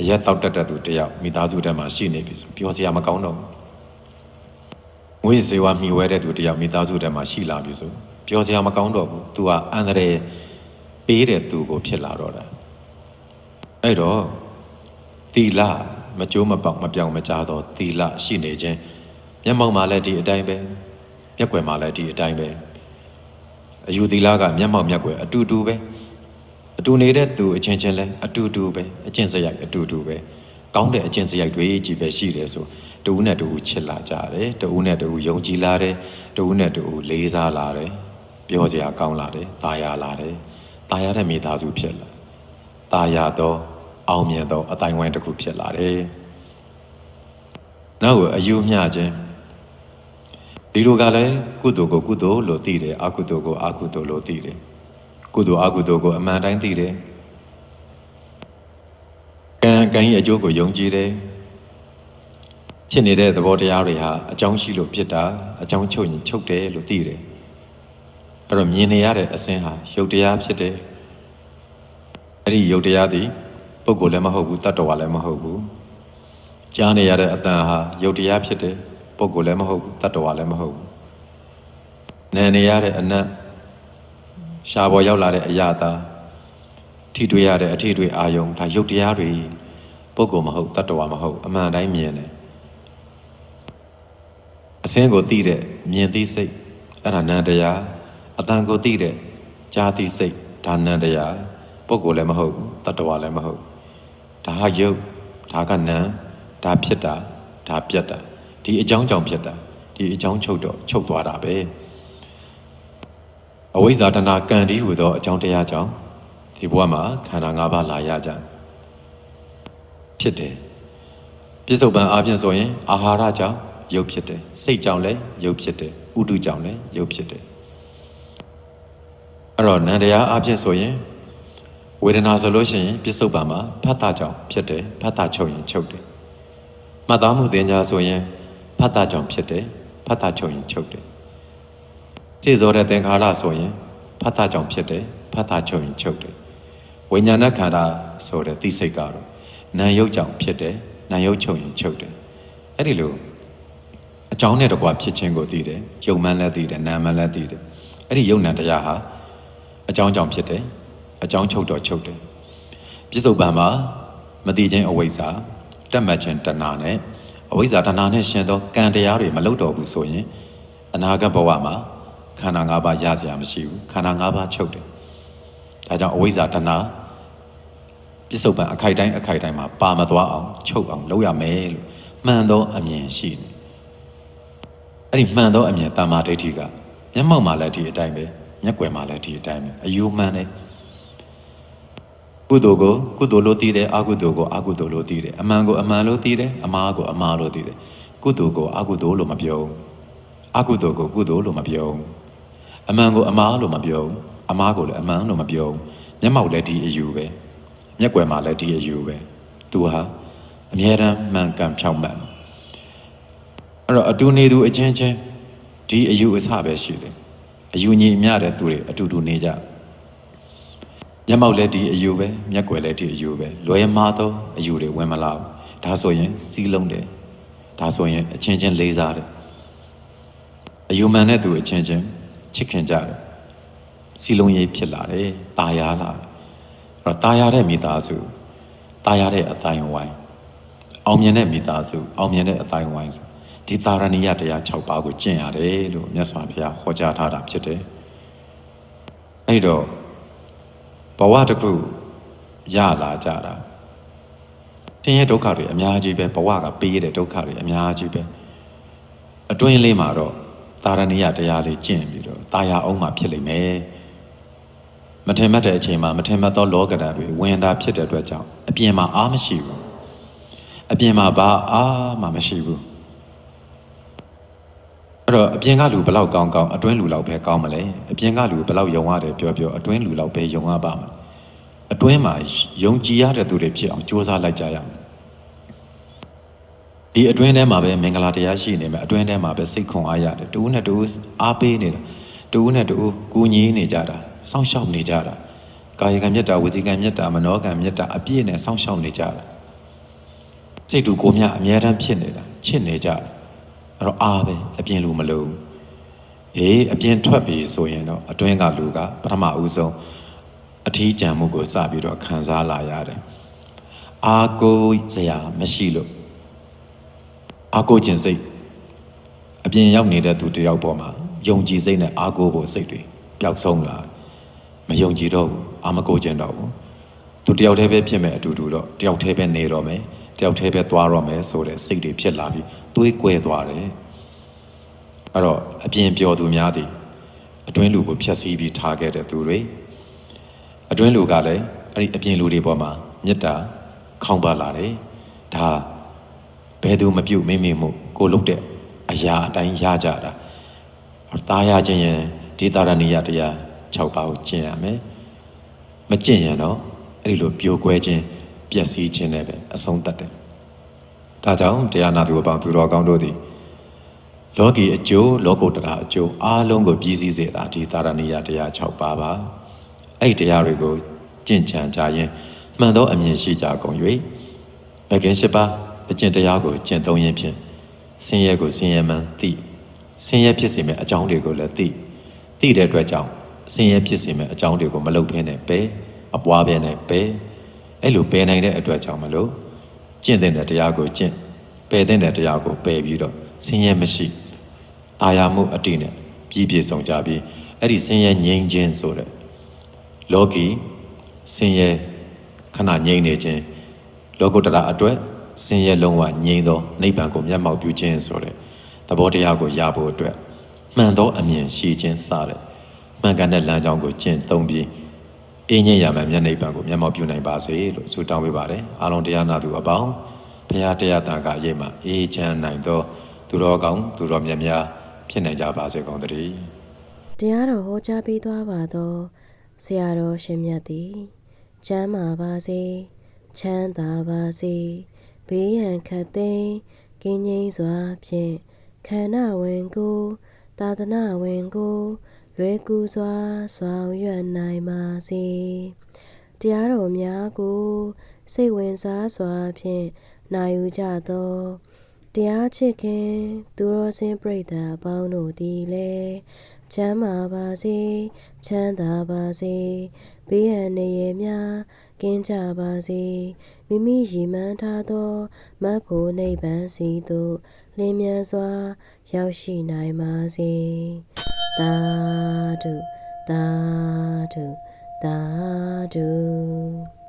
Speaker 2: အရက်တောက်တတ်တဲ့သူတယောက်မိသားစုထဲမှာရှိနေပြီဆိုပြောစရာမကောင်းတော့ဘူးငွေစေဝါမိဝဲတဲ့သူတယောက်မိသားစုထဲမှာရှိလာပြီဆိုပြောစရာမကောင်းတော့ဘူး तू ကအန္တရာယ်ပေးတဲ့သူကိုဖြစ်လာတော့တာအဲ့တော့သီလမကြိုးမပေါက်မပြောင်းမကြတော့သီလရှိနေခြင်းမျက်မှောက်မှာလည်းဒီအတိုင်းပဲမျက်ွယ်မှာလည်းဒီအတိုင်းပဲအယူသီလကမျက်မှောက်မျက်ွယ်အတူတူပဲအတူနေတဲ့သူအချင်းချင်းလဲအတူတူပဲအကျင့်စရိုက်အတူတူပဲကောင်းတဲ့အကျင့်စရိုက်တွေကြီးပဲရှိတယ်ဆိုတဦးနဲ့တဦးချစ်လာကြတယ်တဦးနဲ့တဦးယုံကြည်လာတယ်တဦးနဲ့တဦးလေးစားလာတယ်ပြောစရာကောင်းလာတယ်တာယာလာတယ်တာယာတဲ့မိသားစုဖြစ်လာတာယာတော့အောင်မြင်တော့အတိုင်းဝိုင်းတစ်ခုဖြစ်လာတယ်နောက်အယူမျှခြင်းဒီလိုကလည်းကုသိုလ်ကိုကုသိုလ်လို့သိတယ်အကုသိုလ်ကိုအကုသိုလ်လို့သိတယ်ကုသိုလ်အကုသိုလ်ကိုအမှန်တိုင်းသိတယ်ကံရဲ့အကျိုးကိုယုံကြည်တယ်ဖြစ်နေတဲ့သဘောတရားတွေဟာအကြောင်းရှိလို့ဖြစ်တာအကြောင်းချုပ်ရင်ချုပ်တယ်လို့သိတယ်အဲ့တော့မြင်နေရတဲ့အစင်းဟာယုတ်တရားဖြစ်တယ်အဲ့ဒီယုတ်တရားသည်ပုဂ္ဂိုလ်လည်းမဟုတ်ဘူးတတ္တဝါလည်းမဟုတ်ဘူးကြားနေရတဲ့အတန်ဟာယုတ်တရားဖြစ်တယ်ပုဂ္ဂိုလ်လည်းမဟုတ်ဘူးတတ္တဝါလည်းမဟုတ်ဘူးနာနေရတဲ့အနတ်ရှားပေါ်ရောက်လာတဲ့အရာသာထိတွေ့ရတဲ့အထိတွေ့အာယုံဒါယုတ်တရားတွေပုဂ္ဂိုလ်မဟုတ်တတ္တဝါမဟုတ်အမှန်တိုင်းမြင်တယ်အစင်းကိုသိတဲ့မြင်သိစိတ်အဲ့ဒါနံတရားအတန်ကိုသိတဲ့ကြားသိစိတ်ဒါနံတရားပုဂ္ဂိုလ်လည်းမဟုတ်ဘူးတတ္တဝါလည်းမဟုတ်ဒါဟာယုတ်ဒါကနံဒါဖြစ်တာဒါပြတ်တာဒီအကြောင်းကြောင့်ဖြစ်တာဒီအကြောင်းချုပ်တော့ချုပ်သွားတာပဲအဝိဇ္ဇာတဏကံဒီဟူသောအကြောင်းတရားကြောင့်ဒီဘဝမှာခန္ဓာ၅ပါးလာရကြဖြစ်တယ်ပြစ္ဆုတ်ပံအားဖြင့်ဆိုရင်အာဟာရကြောင့်ရုပ်ဖြစ်တယ်စိတ်ကြောင့်လည်းရုပ်ဖြစ်တယ်ဥဒုကြောင့်လည်းရုပ်ဖြစ်တယ်အဲ့တော့နံတရားအားဖြင့်ဆိုရင်ဝေဒနာဆိုလို့ရှိရင်ပြစ္ဆုတ်ပံမှာဖတ်တာကြောင့်ဖြစ်တယ်ဖတ်တာချုပ်ရင်ချုပ်တယ်မှတ်သားမှုသင်ညာဆိုရင်ဖတ်တာကြောင့်ဖြစ်တယ်ဖတ်တာချုပ်ရင်ချုပ်တယ်စေစောတဲ့သင်္ခါရဆိုရင်ဖတ်တာကြောင့်ဖြစ်တယ်ဖတ်တာချုပ်ရင်ချုပ်တယ်ဝိညာဏခန္ဓာဆိုတဲ့သိစိတ်ကတော့နာယုတ်ကြောင့်ဖြစ်တယ်နာယုတ်ချုပ်ရင်ချုပ်တယ်အဲ့ဒီလိုအကြောင်းနဲ့တကွာဖြစ်ခြင်းကိုသိတယ်ယုံမှန်းလည်းသိတယ်နာမှန်းလည်းသိတယ်အဲ့ဒီယုံနာတရားဟာအကြောင်းကြောင့်ဖြစ်တယ်အကြောင်းချုပ်တော့ချုပ်တယ်ပြစ္ဆုတ်ပံမှာမသိခြင်းအဝိဇ္ဇာတက်မှတ်ခြင်းတဏှာနဲ့အဝိဇ္ဇာတဏှာနဲ့ရှင်သောကံတရားတွေမလုပ်တော့ဘူးဆိုရင်အနာဂတ်ဘဝမှာခန္ဓာ၅ပါးရစရာမရှိဘူးခန္ဓာ၅ပါးချုပ်တယ်ဒါကြောင့်အဝိဇ္ဇာတဏှာပြစ္ဆုတ်ပံအခိုက်တိုင်းမှာပါမသွားအောင်ချုပ်အောင်လုပ်ရမယ်လို့မှန်သောအမြင်ရှိတယ်အဲ့ဒီမှန်သောအမြင်တမ္မာဒိဋ္ဌိကမျက်မှောက်မှာလည်းဒီအတိုင်းပဲမျက်ကွယ်မှာလည်းဒီအတိုင်းပဲအယူမှန်တယ်ကုသိုလ်ကိုကုသိုလ်လို့သိတယ်အကုသိုလ်ကိုအကုသိုလ်လို့သိတယ်အမှန်ကိုအမှန်လို့သိတယ်အမှားကိုအမှားလို့သိတယ်ကုသိုလ်ကိုအကုသိုလ်လို့မပြောဘူးအကုသိုလ်ကိုကုသိုလ်လို့မပြောဘူးအမှန်ကိုအမှားလို့မပြောဘူး အမားကိုလည်းအမှန်တော့မပြောဘူးမျက်မှောက်လည်းဒီအယူပဲမျက်ကွယ်မှာလည်းဒီအယူပဲသူဟာအမြဲတမ်းမှန်ကန်ဖြောင့်မတ်အဲ့တော့အတူနေသူအချင်းချင်းဒီအယူအဆပဲရှိတယ်အယူညီမျှတဲ့သူတွေအတူတူနေကြမျက်မှောက်လည်းဒီအယူပဲမျက်ကွယ်လည်းဒီအယူပဲလွယ်မှားသောအယူတွေဝင်မလာဘူးဒါဆိုရင်စီးလုံးတယ်ဒါဆိုရင်အချင်းချင်းလေးစားတယ်အယူမှန်တဲ့သူအချင်းချင်းချစ်ခင်ကြတယ်စီလုံးရေးဖြစ်လာတယ်တာယာလာတယ်အဲ့တော့တာယာတဲ့မိသားစုတာယာတဲ့အတိုင်းဝိုင်းအောင်မြင်တဲ့မိသားစုအောင်မြင်တဲ့အတိုင်းဝိုင်းဆိုဒီသာရဏိယတရား6ပါးကိုကျင့်ရတယ်လို့မြတ်စွာဘုရားဟောကြားထားတာဖြစ်တယ်အဲ့တော့ဘဝတစ်ခုရလာကြတာဆင်းရဲဒုက္ခတွေအများကြီးပဲဘဝကပေးတဲ့ဒုက္ခတွေအများကြီးပဲအတွင်းလေးမှာတော့သာရဏိယတရားလေးကျင့်ပြီးတော့တာယာအောင်မှဖြစ်လိမ့်မယ်မထင်မှတ်တဲ့အချိန်မှာမထင်မှတ်သောလောကဓာတ်တွေဝင်တာဖြစ်တဲ့အတွက်ကြောင့်အပြင်မှာအားမရှိဘူးအပြင်မှာဘာအားမှမရှိဘူးအဲ့တော့အပြင်ကလူဘလောက်ကောင်းကောင်းအတွင်းလူလောက်ပဲကောင်းမလဲအပြင်ကလူဘလောက်ယုံရတယ်ပြောပြောအတွင်းလူလောက်ပဲယုံရပါမယ်အတွင်းမှာယုံကြည်ရတဲ့သူတွေဖြစ်အောင်ကြိုးစားလိုက်ကြရမယ်ဒီအတွင်းထဲမှာပဲမင်္ဂလာတရားရှိနေမယ်အတွင်းထဲမှာပဲစိတ်ခွန်အားရတယ်တူနဲ့တူအားပေးနေတာတူနဲ့တူကူညီနေကြတာစောင့်ရှောက်နေကြတာကာယကံမေတ္တာဝစီကံမေတ္တာမနောကံမေတ္တာအပြည့်နဲ့စောင့်ရှောက်နေကြတာစိတ်တူကိုမြအမြဲတမ်းဖြစ်နေတာချစ်နေကြတာအဲ့တော့အားပဲအပြင်လူမလို့အပြင်ထွက်ပြီဆိုရင်တော့အတွင်းကလူကပထမဦးဆုံးအထီးကျန်မှုကိုစပြီးတော့ခံစားလာရတယ်အာကိုစရာမရှိလို့အာကိုခြင်းစိတ်အပြင်ရောက်နေတဲ့သူတယောက်ပေါ်မှာယုံကြည်စိတ်နဲ့အာကိုဖို့စိတ်တွေပျောက်ဆုံးလာမယုံကြည်တော့ဘူးအာမကိုခြင်းတော့ဘူးသူတယောက်တည်းပဲဖြစ်မဲ့အတူတူတော့တယောက်တည်းပဲနေတော့မယ်တယောက်တည်းပဲသွားတော့မယ်ဆိုတဲ့စိတ်တွေဖြစ်လာပြီးသွေးကွဲသွားတယ်အဲ့တော့အပြင်ပျော်သူများသည်အတွင်းလူကိုဖျက်ဆီးပြီးထားခဲ့တဲ့သူတွေအတွင်းလူကလည်းအဲ့ဒီအပြင်လူတွေပေါ်မှာမေတ္တာခေါင်းပါလာတယ်ဒါဘယ်သူမပြုတ်မိမိမှုကိုလုပ်တဲ့အရာအတိုင်းရကြတာတာယာခြင်းရင်ဒီတာရဏိယတရား6ပါးကိုကျင့်ရမယ်မကျင့်ရင်တော့အဲ့ဒီလိုပြိုကွဲခြင်းပျက်စီးခြင်းနဲ့ပဲအဆုံးသတ်တယ်ဒါကြောင့်တရားနာသူအပေါင်းသူတော်ကောင်းတို့သည်လောကီအကျိုးလောကုတ္တရာအကျိုးအားလုံးကိုပြည့်စည်စေတာဒီတာရဏိယတရား6ပါးပါအဲ့ဒီတရားတွေကိုကျင့်ကြံကြရင်မှန်သောအမြင်ရှိကြကုန်၍မဂ္ဂင်8ပါးအကျင့်တရားကိုကျင့်သုံးရင်းဖြင့်ဆင်းရဲကိုဆင်းရဲမှန်သိဆင်းရဲဖြစ်စေမယ့်အကြောင်းတွေကိုလည်းသိတဲ့အတွက်ကြောင့်ဆင်းရဲဖြစ်စေမယ့်အကြောင်းတွေကိုမလုပ်ဘဲနဲ့ပဲအပွားပဲနဲ့ပဲအဲ့လိုပယ်နိုင်တဲ့အတွက်ကြောင့်မလို့ကျင့်တဲ့တရားကိုကျင့်ပယ်တဲ့တရားကိုပယ်ပြီးတော့ဆင်းရဲမရှိတာယာမှုအတ္တိနဲ့ပြည့်စုံကြပြီးအဲ့ဒီဆင်းရဲငြိမ်းခြင်းဆိုတဲ့လောကီဆင်းရဲခဏငြိမ်းနေခြင်းလောကုတ္တရာအတွက်ဆင်းရဲလုံးဝငြိမ်းသောနိဗ္ဗာန်ကိုမျက်မှောက်ပြုခြင်းဆိုတဲ့သဘောတရားကိုရဖို့အတွက်မှန်သောအမြင်ရှိခြင်းစတဲ့မှန်ကန်တဲ့လမ်းကြောင်းကိုကျင့်သုံးပြီးအင်းညင်ရမှန်မျက်နိဗ္ဗာန်ကိုမျက်မှောက်ပြုနိုင်ပါစေလို့ဆုတောင်းပေးပါတယ်အားလုံးတရားနာသူအပေါင်းဘုရားတရားတန်ခါရိပ်မှာအေးချမ်းနိုင်သောသူတော်ကောင်းသူတော်မြတ်များဖြစ်နိုင်ကြပါစေကုန်သတည်း
Speaker 1: တရားတော်ဟောကြားပေးသွားပါသောဆရာတော်ရှင်မြတ်သည်ကျမ်းမာပါစေချမ်းသာပါစေဘေးရန်ခတ်သိမ်းကင်းငြိမ်းစွာဖြင့်ခန္ဓာဝင်ကိုသာသနာဝင်ကိုလွယ်ကူစွာဆောင်ရွက်နိုင်ပါစေတရားတော်များကိုစိတ်ဝင်စားစွာဖြင့်နာယူကြသောတရားချစ်ခင်သူတော်စင်ပရိသတ်အပေါင်းတို့သည်လည်းချမ်းသာပါစေချမ်းသာပါစေဘေးရန်နေရများကင်းကြပါစေမိမိရည်မှန်းထားသောမတ်ဖို့နိဗ္ဗာန်စီသို့လင်းမြန်စွာရောက်ရှိနိုင်ပါစေသာဓုသာဓုသာဓု